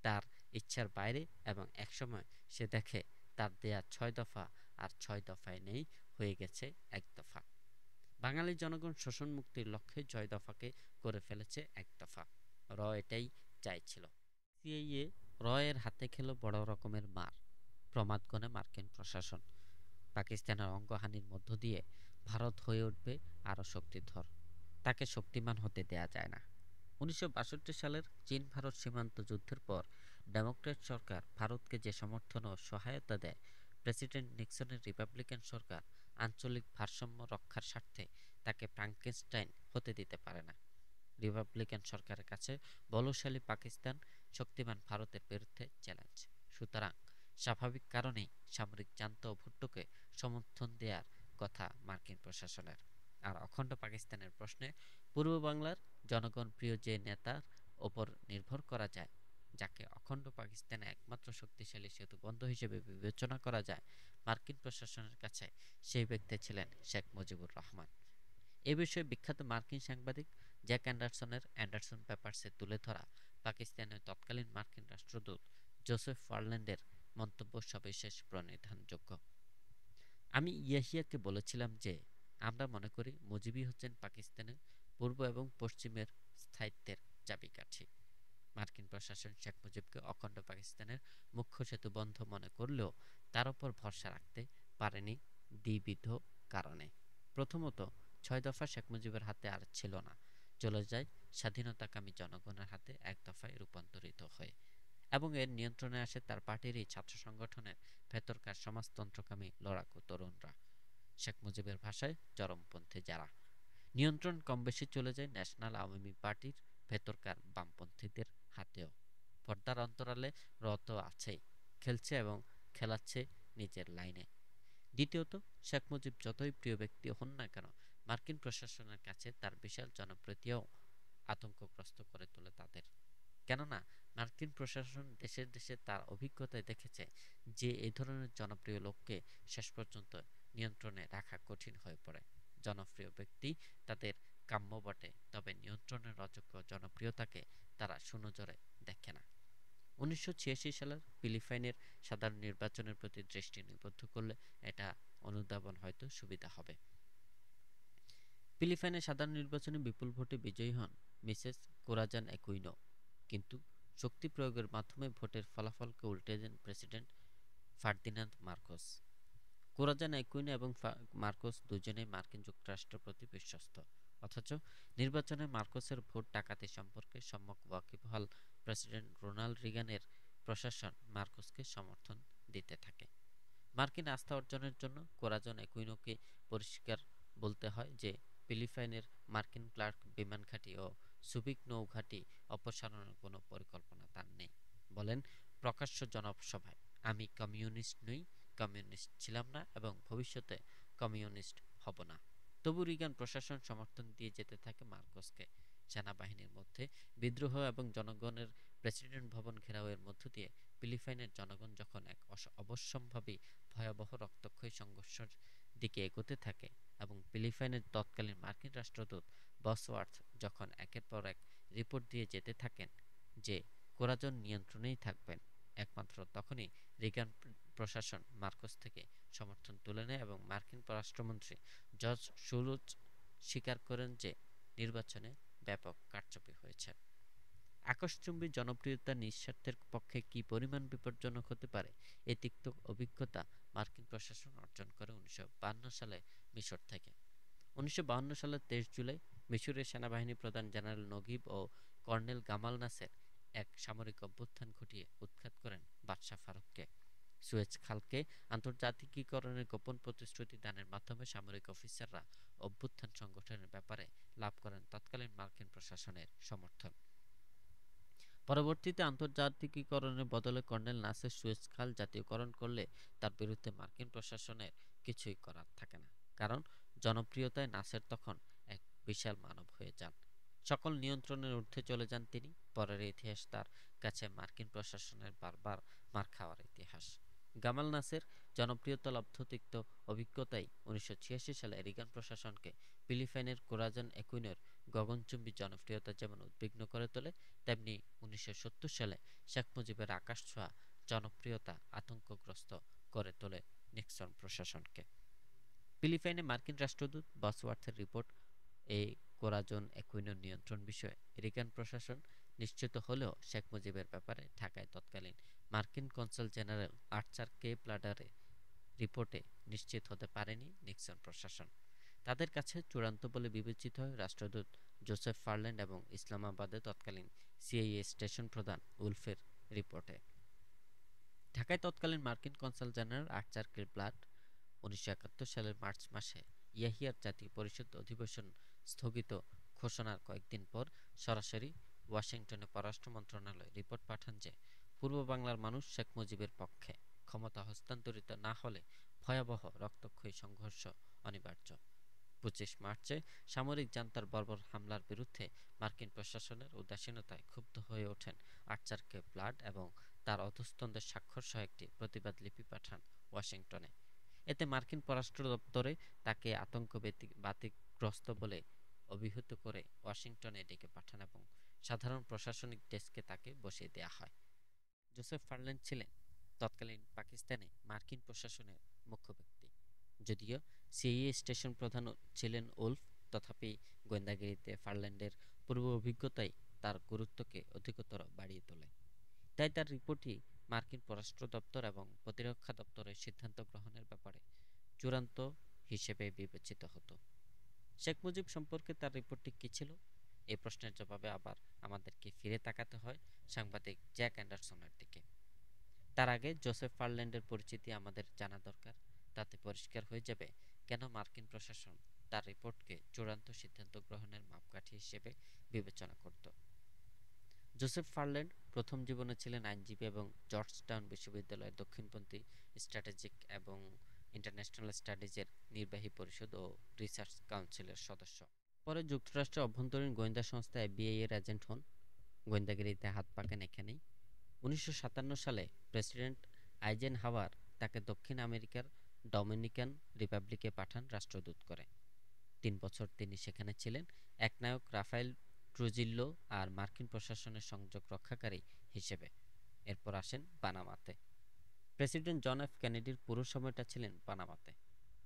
Speaker 1: তার ইচ্ছার বাইরে, এবং একসময় সে দেখে তার দেয়া ৬ দফা আর ৬ দফায় নেই, হয়ে গেছে ১ দফা। বাঙালি জনগণ শোষণ মুক্তির লক্ষ্যে ৬ দফাকে করে ফেলেছে ১ দফা। র এটাই চাইছিল। সিএইএ র এর হাতে খেল বড় রকমের মার। প্রমাদ গণে মার্কিন প্রশাসন। পাকিস্তানের অঙ্গহানির মধ্য দিয়ে ভারত হয়ে উঠবে আরও শক্তিধর। তাকে শক্তিমান হতে দেয়া যায় না। ১৯৬২ সালের চীন ভারত সীমান্ত যুদ্ধের পর ডেমোক্র্যাট সরকার ভারতকে যে সমর্থন ও সহায়তা দেয়, প্রেসিডেন্ট নিক্সনের রিপাবলিকান সরকার আঞ্চলিক ভারসাম্য রক্ষার স্বার্থে তাকে ফ্রাঙ্কেনস্টাইন হতে দিতে পারে না। রিপাবলিকান সরকারের কাছে বলশালী পাকিস্তান, শক্তিমান ভারতের বিরুদ্ধে চ্যালেঞ্জ। সুতরাং স্বাভাবিক কারণেই সামরিক জান্তা ও ভুট্টোকে সমর্থন দেওয়ার কথা মার্কিন প্রশাসনের। আর অখণ্ড পাকিস্তানের প্রশ্নে পূর্ব বাংলার জনগণ প্রিয় যে নেতার ওপর নির্ভর করা যায়, যাকে অখণ্ড পাকিস্তানে একমাত্র শক্তিশালী সেতুবন্ধ হিসেবে বিবেচনা করা যায় মার্কিন প্রশাসনের কাছে, সেই ব্যক্তি ছিলেন শেখ মুজিবুর রহমান। এ বিষয়ে বিখ্যাত মার্কিন সাংবাদিক জ্যাক অ্যান্ডারসনের অ্যান্ডারসন পেপারসে তুলে ধরা পাকিস্তানের তৎকালীন মার্কিন রাষ্ট্রদূত জোসেফ ফারল্যান্ডের মন্তব্য সবিশেষ প্রণিধানযোগ্য। আমি ইয়াহিয়াকে বলেছিলাম যে, আমরা মনে করি মুজিবই হচ্ছেন পাকিস্তানের পূর্ব এবং পশ্চিমের স্থায়িত্বের চাবিকাঠি। মার্কিন প্রশাসন শেখ মুজিবকে অখণ্ড পাকিস্তানের মুখ্য সেতুবন্ধ মনে করলেও তার উপর ভরসা রাখতে পারেনি দ্বিবিধ কারণে। প্রথমত, ৬ দফা শেখ মুজিবের হাতে আর ছিল না, চলে যায় স্বাধীনতাকামী জনগণের হাতে ১ দফায় রূপান্তরিত হয়ে, এবং এর নিয়ন্ত্রণে আসে তার পার্টিরই ছাত্র সংগঠনের ভেতরকার সমাজতন্ত্রকামী লড়াকু তরুণরা। শেখ মুজিবের ভাষায় চরমপন্থী যারা। নিয়ন্ত্রণ কম বেশি চলে যায় ন্যাশনাল আওয়ামী পার্টির ভেতরকার বামপন্থীদের হাতেও। পর্দার অন্তরালে রত আছেই, খেলছে এবং খেলাচ্ছে নিজের লাইনে। দ্বিতীয়ত, শেখ মুজিব যতই প্রিয় ব্যক্তি হন না কেন, মার্কিন প্রশাসনের কাছে তার বিশাল জনপ্রিয়তাও আতঙ্কগ্রস্ত করে তোলে তাদের। কেননা মার্কিন প্রশাসন দেশে দেশে তার অভিজ্ঞতায় দেখেছে যে এই ধরনের জনপ্রিয় লোককে শেষ পর্যন্ত নিয়ন্ত্রণে রাখা কঠিন হয়ে পড়ে। জনপ্রিয় ব্যক্তি তাদের কাম্য বটে, তবে নিয়ন্ত্রণের অযোগ্য জনপ্রিয়তাকে তারা সুনজরে দেখে না। ১৯৮৬ সালের ফিলিপাইনের সাধারণ নির্বাচনের প্রতি দৃষ্টি নিবদ্ধ করলে এটা অনুধাবন হয়তো সুবিধা হবে। ফিলিপাইনের সাধারণ নির্বাচনে বিপুল ভোটে বিজয়ী হন মিসেস কোরাজান একুইনো, কিন্তু শক্তি প্রয়োগের মাধ্যমে ভোটের ফলাফলকে উল্টে দেন প্রেসিডেন্ট ফার্দিনান্দ মার্কোস। কোরাজান একুইনো এবং মার্কোস দুজনেই মার্কিন যুক্তরাষ্ট্রের প্রতি বিশ্বস্ত, অথচ নির্বাচনে মার্কোসের ভোট ডাকাতি সম্পর্কে সম্যক ওয়াকিবহাল প্রেসিডেন্ট রোনাল্ড রিগানের প্রশাসন মার্কোসকে সমর্থন দিতে থাকে। মার্কিন আস্থা অর্জনের জন্য কোরাজন একুইনোকে পরিষ্কার বলতে হয় যে ফিলিপাইনের মার্কিন ক্লার্ক বিমান ঘাঁটি ও সুবিক নৌঘাঁটি অপসারণের কোনো পরিকল্পনা তার নেই। বলেন প্রকাশ্য জনসভায়, আমি কমিউনিস্ট নই, কমিউনিস্ট ছিলাম না এবং ভবিষ্যতে কমিউনিস্ট হব না। তবু রিগান প্রশাসন সমর্থন দিয়ে যেতে থাকে মার্কোসকে। সেনাবাহিনীর মধ্যে বিদ্রোহ এবং জনগণের প্রেসিডেন্ট ভবন ঘেরাওয়ের মধ্য দিয়ে ফিলিপাইনের জনগণ যখন এক অবশ্যম্ভাবী ভয়াবহ রক্তক্ষয়ী সংঘর্ষের দিকে এগোতে থাকে, এবং ফিলিপাইনের তৎকালীন মার্কিন রাষ্ট্রদূত বসওয়ার্থ যখন একের পর এক রিপোর্ট দিয়ে যেতে থাকেন যে কোরাজন নিয়ন্ত্রণেই থাকবেন, একমাত্র তখনই রিগান প্রশাসন মার্কোস থেকে সমর্থন তুলে নেয় এবং মার্কিন পররাষ্ট্রমন্ত্রী জর্জ শুলজ স্বীকার করেন যে নির্বাচনে ব্যাপক কারচুপি হয়েছে। আকাশচুম্বী জনপ্রিয়তা নিঃস্বার্থের পক্ষে কি পরিমাণ বিপজ্জনক হতে পারে, এই তিক্ত অভিজ্ঞতা মার্কিন প্রশাসন অর্জন করে ১৯৫২ সালে মিশর থেকে। ১৯৫২ সালের ২৩ জুলাই মিশরের সেনাবাহিনী প্রধান জেনারেল নগিব ও কর্নেল গামাল নাসের এক সামরিক অভ্যুত্থান ঘটিয়ে উৎখাত করেন বাদশাহ ফারুককে। সুয়েজ খালকে আন্তর্জাতিকীকরণের গোপন প্রতিশ্রুতি দানের মাধ্যমে সামরিক অফিসাররা অভ্যুত্থান সংগঠনের ব্যাপারে লাভ করেন তৎকালীন মার্কিন প্রশাসনের সমর্থন। পরবর্তীতে আন্তর্জাতিকীকরণের বদলে কর্নেল নাসের সুয়েজ খাল জাতীয়করণ করলে তার বিরুদ্ধে মার্কিন প্রশাসনের কিছুই করার থাকে না, কারণ জনপ্রিয়তায় নাসের তখন এক বিশাল মানব হয়ে যান। সকল নিয়ন্ত্রণের ঊর্ধ্বে চলে যান তিনি। পরের ইতিহাস তার কাছে মার্কিন প্রশাসনের বারবার মার খাওয়ার ইতিহাস। গামাল নাসের জনপ্রিয়তা লব্ধ তিক্ত অভিজ্ঞতাই 1986 সালে রিগান প্রশাসনকে ফিলিপাইনের কোরাজন একুইনোর গগনচুম্বী জনপ্রিয়তা যেমন উদ্বিগ্ন করে তোলে, তেমনি 1970 সালে শেখ মুজিবের আকাশছোঁয়া জনপ্রিয়তা আতঙ্কগ্রস্ত করে তোলে নিক্সন প্রশাসনকে। ফিলিপাইনে মার্কিন রাষ্ট্রদূত বসওয়ার্থের রিপোর্ট এই কোরাজন একুইনোর নিয়ন্ত্রণ বিষয়ে রিগান প্রশাসন নিশ্চিত হলেও শেখ মুজিবের ব্যাপারে ঢাকায় তৎকালীন মার্কিন কনসাল জেনারেল আর্চার কে প্লাডারের রিপোর্টে নিশ্চিত হতে পারেনি নিক্সন প্রশাসন। তাদের কাছে চূড়ান্ত বলে বিবেচিত হয় রাষ্ট্রদূত জোসেফ ফারল্যান্ড এবং ইসলামাবাদে তৎকালীন সিআইএ স্টেশন প্রধান উলফের রিপোর্টে। ঢাকায় তৎকালীন মার্কিন কনসাল জেনারেল আর্চার কে প্লাড 1971 সালের মার্চ মাসে ইয়াহিয়ার জাতীয় পরিষদ অধিবেশন স্থগিত ঘোষণার কয়েকদিন পর সরাসরি ওয়াশিংটনে পররাষ্ট্র মন্ত্রণালয় রিপোর্ট পাঠান যে পূর্ব বাংলার মানুষ শেখ মুজিবের পক্ষে, ক্ষমতা হস্তান্তরিত না হলে ভয়াবহ রক্তক্ষয়ী সংঘর্ষ অনিবার্য। 25 মার্চে সামরিক জান্তার বর্বর হামলার বিরুদ্ধে মার্কিন প্রশাসনের উদাসীনতায় ক্ষুব্ধ হয়ে ওঠেন আর্চার কে প্লাড এবং তার অধস্তনদের স্বাক্ষর সহ একটি প্রতিবাদ লিপি পাঠান ওয়াশিংটনে। এতে মার্কিন পররাষ্ট্র দপ্তরে তাকে আতঙ্কবাতিগ্রস্ত বলে অভিহিত করে ওয়াশিংটনে ডেকে পাঠান এবং সাধারণ প্রশাসনিক ডেস্কে তাকে বসিয়ে দেওয়া হয়। জোসেফ ফারল্যান্ড ছিলেন তৎকালীন পাকিস্তানে মার্কিন প্রশাসনের মুখ্য ব্যক্তি। যদিও সিআইএ স্টেশন প্রধান ছিলেন উলফ, তথাপি গোয়েন্দাগিরিতে ফারল্যান্ডের পূর্ব অভিজ্ঞতাই তার গুরুত্বকে অধিকতর বাড়িয়ে তোলে। তাই তার রিপোর্টই মার্কিন পররাষ্ট্র দপ্তর এবং প্রতিরক্ষা দপ্তরের সিদ্ধান্ত গ্রহণের ব্যাপারে চূড়ান্ত হিসেবে বিবেচিত হতো। শেখ মুজিব সম্পর্কে তার রিপোর্টটি কী ছিল? এই প্রশ্নের জবাবে আবার আমাদেরকে ফিরে তাকাতে হয় সাংবাদিক জ্যাক অ্যান্ডারসনের দিকে। তার আগে জোসেফ ফারল্যান্ডের পরিচিতি আমাদের জানা দরকার। তাতে পরিষ্কার হয়ে যাবে কেন মার্কিন প্রশাসন তার রিপোর্টকে চূড়ান্ত সিদ্ধান্ত গ্রহণের মাপকাঠি হিসেবে বিবেচনা করত। জোসেফ ফারল্যান্ড প্রথম জীবনে ছিলেন আইনজীবী এবং জর্জটাউন বিশ্ববিদ্যালয়ের দক্ষিণপন্থী স্ট্র্যাটেজিক এবং ইন্টারন্যাশনাল স্টাডিজের নির্বাহী পরিষদ ও রিসার্চ কাউন্সিলের সদস্য। পরে যুক্তরাষ্ট্রের অভ্যন্তরীণ গোয়েন্দা সংস্থা এফবিআই এর এজেন্ট হন। গোয়েন্দাগিরিতে হাত পাকেন এখানেই। 1957 সালে প্রেসিডেন্ট আইজেনহাওয়ার তাকে দক্ষিণ আমেরিকার ডমিনিকান রিপাবলিকে পাঠান রাষ্ট্রদূত করে। 3 বছর তিনি সেখানে ছিলেন একনায়ক রাফায়েল ট্রুজিল্লো আর মার্কিন প্রশাসনের সংযোগ রক্ষাকারী হিসেবে। এরপর আসেন পানামাতে। প্রেসিডেন্ট জন এফ কেনেডির পুরো সময়টা ছিলেন পানামাতে।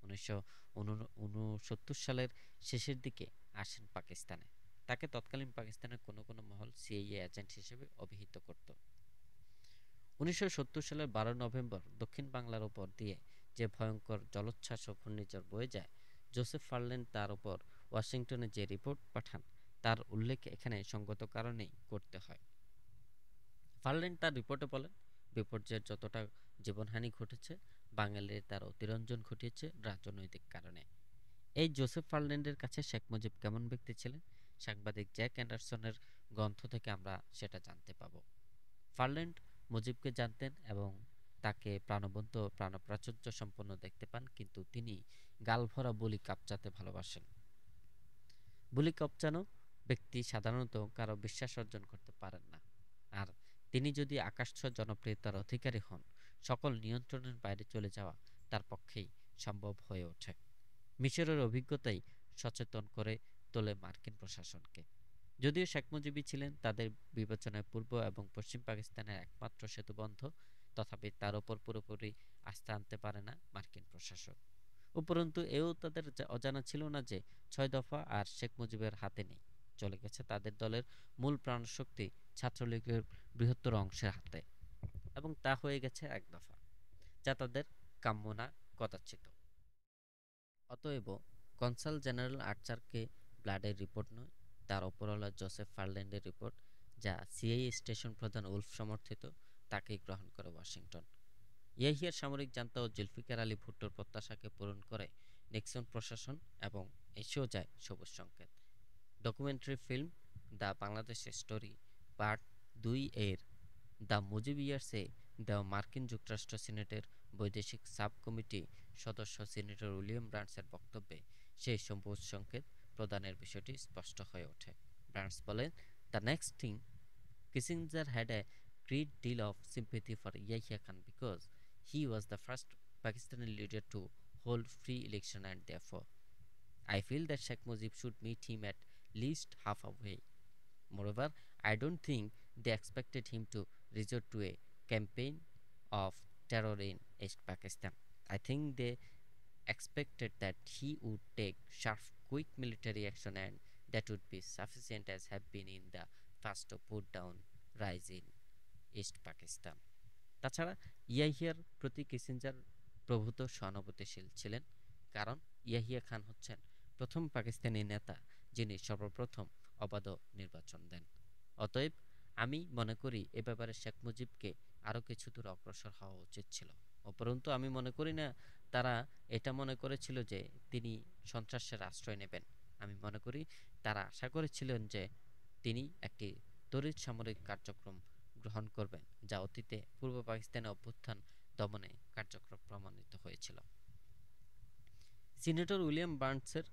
Speaker 1: 1969 সালের শেষের দিকে আসেন পাকিস্তানে। তাকে তৎকালীন পাকিস্তানের কোনো কোনো মহল সিআইএ এজেন্ট হিসেবে অভিহিত করত। 1970 সালের 12 নভেম্বর দক্ষিণ বাংলার ওপর দিয়ে যে ভয়ঙ্কর জলোচ্ছ্বাস ও ঘূর্ণিঝড় বয়ে যায়, জোসেফ ফারল্যান্ড তার ওপর ওয়াশিংটনে যে রিপোর্ট পাঠান তার উল্লেখ এখানে সঙ্গত কারণেই করতে হয়। ফারল্যান্ড তার রিপোর্টে বলেন, বিপর্যয়ের যতটা জীবনহানি ঘটেছে, বাঙালির তার অতিরঞ্জন ঘটিয়েছে রাজনৈতিক কারণে। এই জোসেফ ফারল্যান্ডের কাছে শেখ মুজিব কেমন ব্যক্তি ছিলেন? সাংবাদিক জ্যাক অ্যান্ডারসনের গ্রন্থ থেকে আমরা সেটা জানতে পাব। ফারল্যান্ড মুজিবকে জানতেন এবং তাকে প্রাণবন্ত প্রাণপ্রাচুর্য সম্পন্ন দেখতে পান, কিন্তু তিনি গালভরা বুলি কাপচাতে ভালোবাসেন। বুলি কাপচানো ব্যক্তি সাধারণত কারো বিশ্বাস অর্জন করতে পারেন না। আর তিনি যদি আকাশছোঁয়া জনপ্রিয়তার অধিকারী হন, সকল নিয়ন্ত্রণের বাইরে চলে যাওয়া তার পক্ষেই সম্ভব হয়ে ওঠে। মিশরের অভিজ্ঞতাই সচেতন করে তোলে মার্কিন প্রশাসনকে। যদিও শেখ মুজিবই ছিলেন তাদের বিবেচনায় পূর্ব এবং পশ্চিম পাকিস্তানের একমাত্র সেতুবন্ধ, তথাপি তার ওপর পুরোপুরি আস্থা আনতে পারে না মার্কিন প্রশাসন। উপরন্তু এও তাদের অজানা ছিল না যে 6 দফা আর শেখ মুজিবের হাতে নেই, চলে গেছে তাদের দলের মূল প্রাণশক্তি ছাত্রলীগের বৃহত্তর অংশের হাতে, এবং তা হয়ে গেছে 1 দফা, যা তাদের কাম্য না কদাচিৎ। অতএব কনসাল জেনারেল আর্চারকে ব্লাডের রিপোর্ট নয়, তার ওপরওয়ালা জোসেফ ফারল্যান্ডের রিপোর্ট, যা সিআইএ স্টেশন প্রধান উলফ সমর্থিত, তাকেই গ্রহণ করে ওয়াশিংটন। ইয়াহিয়ার সামরিক জান্তা ও জুলফিকার আলী ভুট্টোর প্রত্যাশাকে পূরণ করে নিক্সন প্রশাসন এবং এসেও যায় সবুজ সংকেত। Documentary film the Bangladesh story part 2 এর দ্য মুজিব ইয়ার্সে দেওয়া মার্কিন যুক্তরাষ্ট্র সিনেটের বৈদেশিক সাব কমিটি সদস্য সিনেটর উইলিয়াম ব্রান্সের বক্তব্যে সেই সবুজ সংকেত প্রদানের বিষয়টি স্পষ্ট হয়ে ওঠে। ব্রান্স বলেন, the next thing, Kissinger had a great deal of sympathy for Yahya Khan because he was the first Pakistani leader to hold free election, and therefore I feel that Sheikh Mujib should meet him at least halfway. Moreover, I don't think they expected him to resort to a campaign of terror in East Pakistan. I think they expected that he would take sharp, quick military action, and that would be sufficient, as have been in the first to put down rise in East Pakistan. তাছাড়া ইয়াহিয়ার প্রতি কিসিঞ্জার প্রভূত সহানুভূতিশীল ছিলেন, কারণ ইয়াহিয়া খান হচ্ছেন প্রথম পাকিস্তানি নেতা যিনি সর্বপ্রথম অবাধ নির্বাচন দেন। অতএব আমি মনে করি এ ব্যাপারে শেখ মুজিবকে আরও কিছু দূর অগ্রসর হওয়া উচিত ছিল। উপরন্তু আমি মনে করি না তারা এটা মনে করেছিল যে তিনি সন্ত্রাসের আশ্রয় নেবেন। আমি মনে করি তারা আশা করেছিলেন যে তিনি একটি তড়িৎ সামরিক কার্যক্রম গ্রহণ করবেন, যা অতীতে পূর্ব পাকিস্তানে অভ্যুত্থান দমনে কার্যক্রম প্রমাণিত হয়েছিল। সিনেটর উইলিয়াম বার্নসের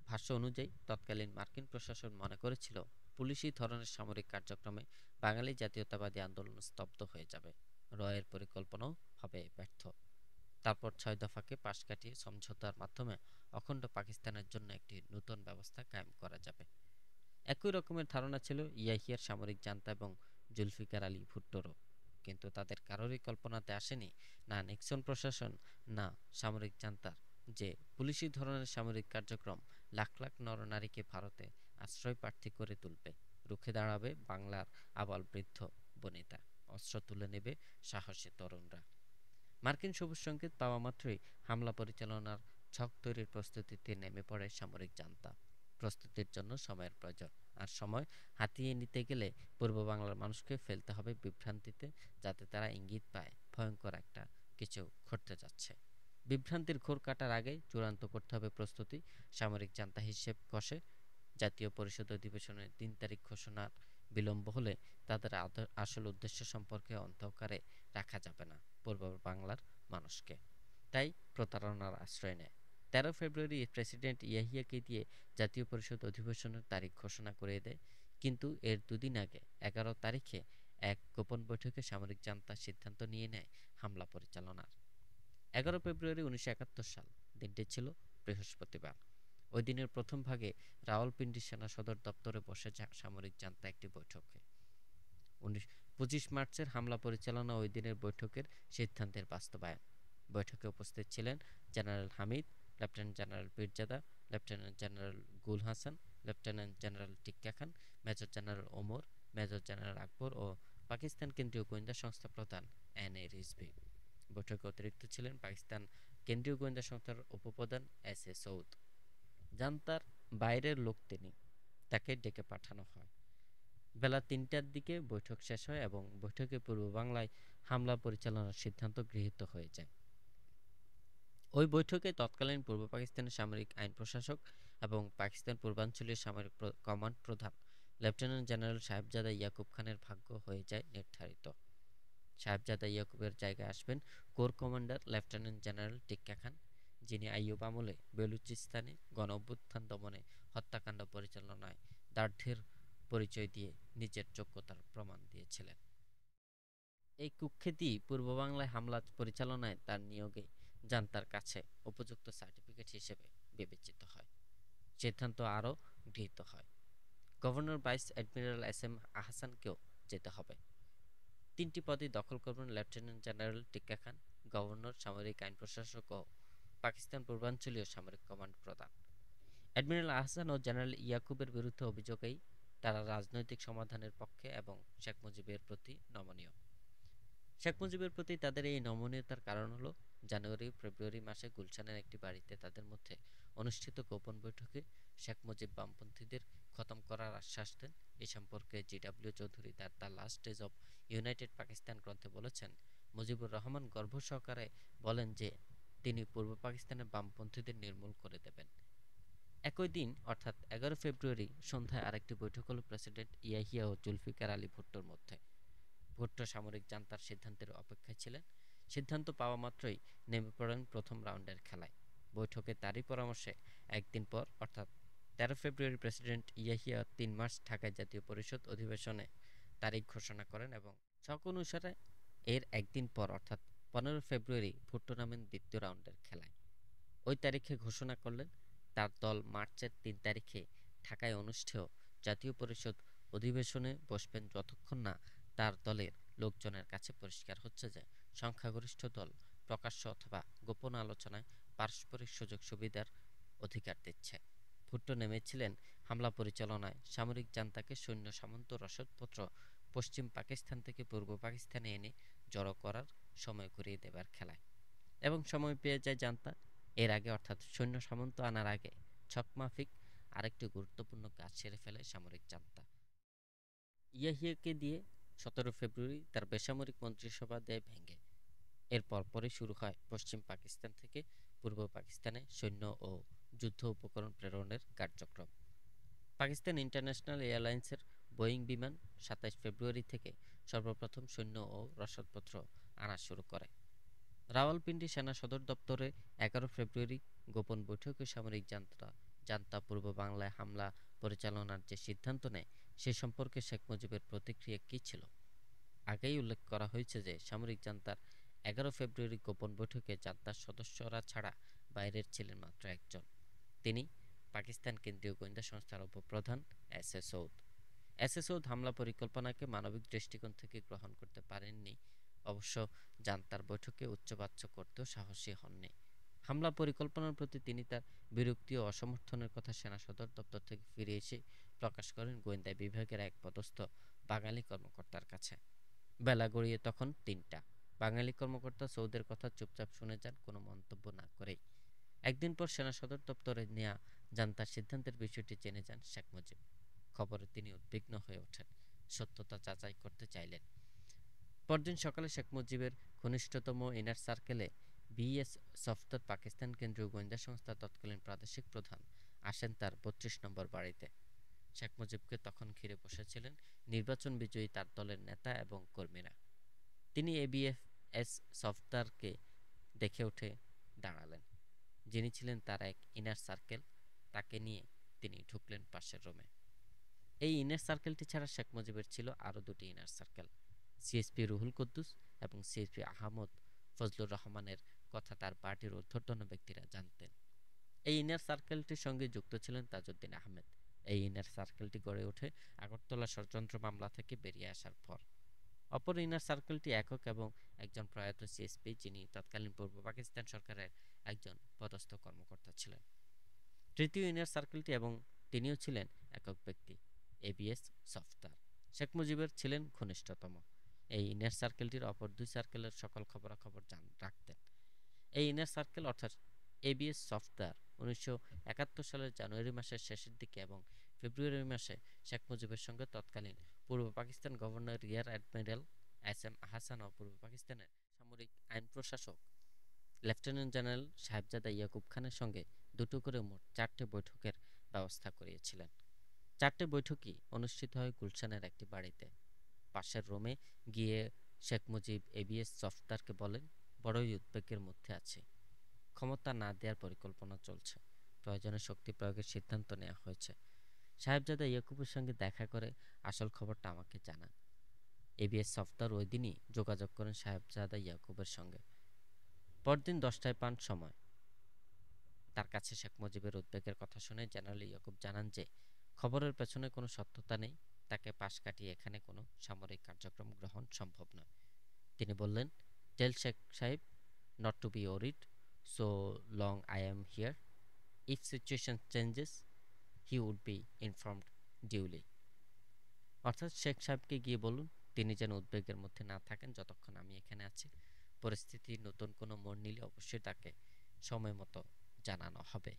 Speaker 1: ভাষ্য অনুযায়ী তৎকালীন মার্কিন প্রশাসন মনে করেছিল পুলিশি ধরনের সামরিক কার্যক্রমে বাঙালি জাতীয়তাবাদী আন্দোলন স্তব্ধ হয়ে যাবে, রয়ের পরিকল্পনাও হবে ব্যর্থ। তারপর 6 দফাকে পাশ কাটিয়ে সমঝোতার মাধ্যমে অখণ্ড পাকিস্তানের জন্য একটি নতুন ব্যবস্থা কায়েম করা যাবে। একই রকমের ধারণা ছিল ইয়াহিয়ার সামরিক জান্তা এবং জুলফিকার আলী ভুট্টোরও, কিন্তু তাদের কারোরই কল্পনাতে আসেনি, না নিক্সন প্রশাসন না সামরিক জান্তার, যে পুলিশি ধরনের সামরিক কার্যক্রম লাখ লাখ নরনারীকে ভারতে আশ্রয় প্রার্থী করে তুলবে, রুখে দাঁড়াবে বাংলার আবাল বৃদ্ধ বনিতা, অস্ত্র তুলে নেবে সাহসী তরুণরা। মার্কিন সবুজ সংকেত পাওয়া মাত্রই হামলা পরিচালনার ছক তৈরির প্রস্তুতিতে নেমে পড়ে সামরিক জান্তা। প্রস্তুতির জন্য সময়ের প্রয়োজন, আর সময় হাতিয়ে নিতে গেলে পূর্ব বাংলার মানুষকে ফেলতে হবে বিভ্রান্তিতে, যাতে তারা ইঙ্গিত পায় ভয়ঙ্কর একটা কিছু ঘটতে যাচ্ছে। বিভ্রান্তির ঘোর কাটার আগে চূড়ান্ত করতে হবে প্রস্তুতি। সামরিক জান্তা হিসেব কষে জাতীয় পরিষদ অধিবেশনের 3 তারিখ ঘোষণার বিলম্ব হলে তাদের আসল উদ্দেশ্য সম্পর্কে অন্ধকারে রাখা যাবে না পূর্ব বাংলার মানুষকে, তাই প্রতারণার আশ্রয় নেয়। 13 ফেব্রুয়ারি প্রেসিডেন্ট ইয়াহিয়াকে দিয়ে জাতীয় পরিষদ অধিবেশনের তারিখ ঘোষণা করে দেয়, কিন্তু এর দুদিন আগে 11 তারিখে এক গোপন বৈঠকে সামরিক জান্তা সিদ্ধান্ত নিয়ে নেয় হামলা পরিচালনার। 11 ফেব্রুয়ারি 1971 সাল, দিনটি ছিল বৃহস্পতিবার। ওই দিনের প্রথম ভাগে রাওয়ালপিন্ডি সেনা সদর দপ্তরে বসে সামরিক জান্তা একটি বৈঠকে। 25 মার্চের হামলা পরিচালনা ওই দিনের বৈঠকের সিদ্ধান্তের বাস্তবায়ন। বৈঠকে উপস্থিত ছিলেন general Hamid, lieutenant general Pirzada, lieutenant general Gul Hasan, lieutenant general Tikka Khan, major general Omar, major general Akbar ও পাকিস্তান কেন্দ্রীয় গোয়েন্দা সংস্থা প্রধান এন.এ. রিজভী। বৈঠকে অতিরিক্ত ছিলেন পাকিস্তান কেন্দ্রীয় গোয়েন্দা সংস্থার উপপ্রধান এস.এ. সৌদ। জান্তার বাইরের লোক তিনি, তাকে ডেকে পাঠানো হয়। বেলা 3টার দিকে বৈঠক শেষ হয় এবং বৈঠকে পূর্ব বাংলায় হামলা পরিচালনার সিদ্ধান্ত গৃহীত হয়ে যায়। ওই বৈঠকে তৎকালীন পূর্ব পাকিস্তানের সামরিক আইন প্রশাসক এবং পাকিস্তান পূর্বাঞ্চলীয় সামরিক কমান্ড প্রধান লেফটেন্যান্ট জেনারেল সাহেবজাদা ইয়াকুব খানের ভাগ্য হয়ে যায় নির্ধারিত। সাহেবজাদা ইয়াকুবের জায়গায় আসবেন core commander lieutenant general Tikka খান, যিনি আইয়ুব আমলে বেলুচিস্তানে গণ অভ্যুত্থান দমনে হত্যাকাণ্ড পরিচালনায় দার্ঢ্যের পরিচয় দিয়ে নিজের যোগ্যতার প্রমাণ দিয়েছিলেন। এই কুখ্যাতি পূর্ব বাংলায় হামলা পরিচালনায় তার নিয়োগে জান্তার কাছে উপযুক্ত সার্টিফিকেট হিসেবে বিবেচিত হয়। সিদ্ধান্ত আরও গৃহীত হয় governor vice admiral S M আহসানকেও যেতে হবে। 3টি পদই দখল করবেন lieutenant general Tikka Khan, governor, সামরিক আইন প্রশাসক ও পাকিস্তান পূর্বাঞ্চলীয় সামরিক কমান্ড প্রধান। অ্যাডমিরাল আহসান ও জেনারেল ইয়াকুবের বিরুদ্ধে অভিযোগেই তারা রাজনৈতিক সমাধানের পক্ষে এবং শেখ মুজিবের প্রতি নমনীয়। শেখ মুজিবের প্রতি তাদের এই নমনীয়তার কারণ হলো জানুয়ারি-ফেব্রুয়ারি মাসে গুলশানের একটি বাড়িতে তাদের মধ্যে অনুষ্ঠিত গোপন বৈঠকে শেখ মুজিব বামপন্থীদের খতম করার আশ্বাস দেন। এ সম্পর্কে জি.ডব্লিউ. চৌধুরী তার the last days of United Pakistan গ্রন্থে বলেছেন, মুজিবুর রহমান গর্ব সহকারে বলেন যে তিনি পূর্ব পাকিস্তানের বামপন্থীদের নির্মূল করে দেবেন। একই দিন অর্থাৎ 11 ফেব্রুয়ারি সন্ধ্যায় আরেকটি বৈঠক হলো প্রেসিডেন্ট ইয়াহিয়া ও জুলফিকার আলী ভুট্টোর মধ্যে। ভুট্টো সামরিক জান্তার সিদ্ধান্তের অপেক্ষায় ছিলেন। সিদ্ধান্ত পাওয়া মাত্রই নেমে পড়েন প্রথম রাউন্ডের খেলায়। বৈঠকে তারই পরামর্শে একদিন পর অর্থাৎ 13 ফেব্রুয়ারি প্রেসিডেন্ট ইয়াহিয়া 3 মার্চ ঢাকায় জাতীয় পরিষদ অধিবেশনে তারিখ ঘোষণা করেন এবং ছক অনুসারে এর একদিন পর অর্থাৎ 15 ফেব্রুয়ারি ভুট্টো নামেন দ্বিতীয় রাউন্ডের খেলায়। ওই তারিখে ঘোষণা করলেন তার দল মার্চের 3 তারিখে ঢাকায় অনুষ্ঠেয় জাতীয় পরিষদ অধিবেশনে বসবেন যতক্ষণ না তার দলের লোকজনের কাছে পরিষ্কার হচ্ছে যে সংখ্যাগরিষ্ঠ দল প্রকাশ্য অথবা গোপন আলোচনায় পারস্পরিক সুযোগ সুবিধার অধিকার দিচ্ছে। ভুট্টো নেমেছিলেন হামলা পরিচালনায় সামরিক জান্তাকে সৈন্য সামন্ত রসদপত্র পশ্চিম পাকিস্তান থেকে পূর্ব পাকিস্তানে এনে জড়ো করার সময় করিয়ে দেবার খেলায়, এবং সময় পেয়ে যায় জান্তা। এর আগে অর্থাৎ সৈন্য সামন্ত আনার আগে ছকমাফিক আরেকটি গুরুত্বপূর্ণ কাজ সেরে ফেলে সামরিক জান্তা। ইয়াহিয়াকে দিয়ে 17 ফেব্রুয়ারি তার বেসামরিক মন্ত্রিসভা দেয় ভেঙে। এর পরপরই শুরু হয় পশ্চিম পাকিস্তান থেকে পূর্ব পাকিস্তানে সৈন্য ও যুদ্ধ উপকরণ প্রেরণের কার্যক্রম। পাকিস্তান ইন্টারন্যাশনাল এয়ারলাইন্সের বোয়িং বিমান 27 ফেব্রুয়ারি থেকে সর্বপ্রথম সৈন্য ও রসদপত্র আনা শুরু করে। রাওয়ালপিন্ডি সেনা সদর দপ্তরে 11 ফেব্রুয়ারি গোপন বৈঠকে সামরিক জান্তা পূর্ব বাংলায় হামলা পরিচালনার যে সিদ্ধান্ত নেয় সে সম্পর্কে শেখ মুজিবের প্রতিক্রিয়া কী ছিল? আগেই উল্লেখ করা হয়েছে যে সামরিক জান্তার 11 ফেব্রুয়ারি গোপন বৈঠকে জান্তার সদস্যরা ছাড়া বাইরের ছিলেন মাত্র একজন। তিনি পাকিস্তান কেন্দ্রীয় গোয়েন্দা সংস্থার উপপ্রধান S A Saud. S A Saud হামলা পরিকল্পনাকে মানবিক দৃষ্টিকোণ থেকে গ্রহণ করতে পারেননি। অবশ্য জান্তার বৈঠকে উচ্চবাচ্য করতেও সাহসী হননি। হামলা পরিকল্পনার প্রতি তিনি তার বিরক্তি ও অসমর্থনের কথা সেনা সদর দপ্তর থেকে ফিরে এসে প্রকাশ করেন গোয়েন্দা বিভাগের এক পদস্থ বাঙালি কর্মকর্তার কাছে। বেলা গড়িয়ে তখন 3টা। বাঙালি কর্মকর্তা সৌদের কথা চুপচাপ শুনে যান, কোনো মন্তব্য না করেই। একদিন পর সেনা সদর দপ্তরে নেওয়া জান্তার সিদ্ধান্তের বিষয়টি জেনে যান শেখ মুজিব। খবরে তিনি উদ্বিগ্ন হয়ে ওঠেন, সত্যতা যাচাই করতে চাইলেন। পরদিন সকালে শেখ মুজিবের ঘনিষ্ঠতম ইনার সার্কেলে বিএস সফদর পাকিস্তান কেন্দ্রীয় গোয়েন্দা সংস্থা তৎকালীন প্রাদেশিক প্রধান আসেন তার 32 নম্বর বাড়িতে। শেখ মুজিবকে তখন ঘিরে বসেছিলেন নির্বাচন বিজয়ী তার দলের নেতা এবং কর্মীরা। তিনি এবিএস সফদারকে দেখে উঠে দাঁড়ালেন। যিনি ছিলেন তার এক ইনার সার্কেল, তাকে নিয়ে তিনি ঢুকলেন পাশের রুমে। এই ইনার সার্কেলটি ছাড়া শেখ মুজিবের ছিল আরও 2টি inner circle. CSP Ruhul Quddus এবং সিএসপি আহমদ ফজলুর রহমানের কথা তার পার্টির ঊর্ধ্বতন ব্যক্তিরা জানতেন। এই ইনার সার্কেলটির সঙ্গে যুক্ত ছিলেন তাজউদ্দিন আহমেদ। এই ইনার সার্কেলটি গড়ে ওঠে আগরতলা ষড়যন্ত্র মামলা থেকে বেরিয়ে আসার পর। অপর ইনার সার্কেলটি একক এবং একজন প্রয়াত সিএসপি, যিনি তৎকালীন পূর্ব পাকিস্তান সরকারের একজন পদস্থ কর্মকর্তা ছিলেন। তৃতীয় ইনার সার্কেলটি এবং তিনিও ছিলেন একক ব্যক্তি, এবিএস সফদার। শেখ মুজিবের ছিলেন ঘনিষ্ঠতম। এই ইনার সার্কেলটির অপর 2 সার্কেলের সকল খবরাখবর রাখতেন। এই ইনার সার্কেল অর্থাৎ এবিএস সফদার 1971 সালের জানুয়ারি মাসের শেষের দিকে এবং ফেব্রুয়ারি মাসে শেখ মুজিবের সঙ্গে তৎকালীন পূর্ব Pakistan governor rear admiral S M Ahsan ও পূর্ব পাকিস্তানের সামরিক আইন প্রশাসক লেফটেন্যান্ট জেনারেল সাহেবজাদা ইয়াকুব খানের সঙ্গে দুটো করে মোট 4টে বৈঠকের ব্যবস্থা করিয়েছিলেন। 4টে বৈঠকই অনুষ্ঠিত হয় গুলশানের একটি বাড়িতে। পাশের রুমে গিয়ে শেখ মুজিব এবিএস সফদারকে বলেন, বড়ই উদ্বেগের মধ্যে আছি। ক্ষমতা না দেওয়ার পরিকল্পনা চলছে। প্রয়োজনে শক্তি প্রয়োগের সিদ্ধান্ত নেওয়া হয়েছে। সাহেবজাদা ইয়াকুবের সঙ্গে দেখা করে আসল খবরটা আমাকে জানান। এবিএস সফদার ওই দিনই যোগাযোগ করেন সাহেবজাদা ইয়াকুবের সঙ্গে। পরদিন 10টায় পান সময়। তার কাছে শেখ মুজিবের উদ্বেগের কথা শুনে জেনারেল ইয়াকুব জানান যে খবরের পেছনে কোনো সত্যতা নেই, তাকে পাশ কাটিয়ে এখানে কোনো সামরিক কার্যক্রম গ্রহণ সম্ভব নয়। তিনি বললেন, টেল শেখ সাহেব not to be worried so long I am here. If situation changes, he would be informed duly. অর্থাৎ শেখ সাহেবকে গিয়ে বলুন তিনি যেন উদ্বেগের মধ্যে না থাকেন যতক্ষণ আমি এখানে আছি। পরিস্থিতি নতুন কোনো মোড় নিলে অবশ্যই তাকে সময় মতো জানানো হবে।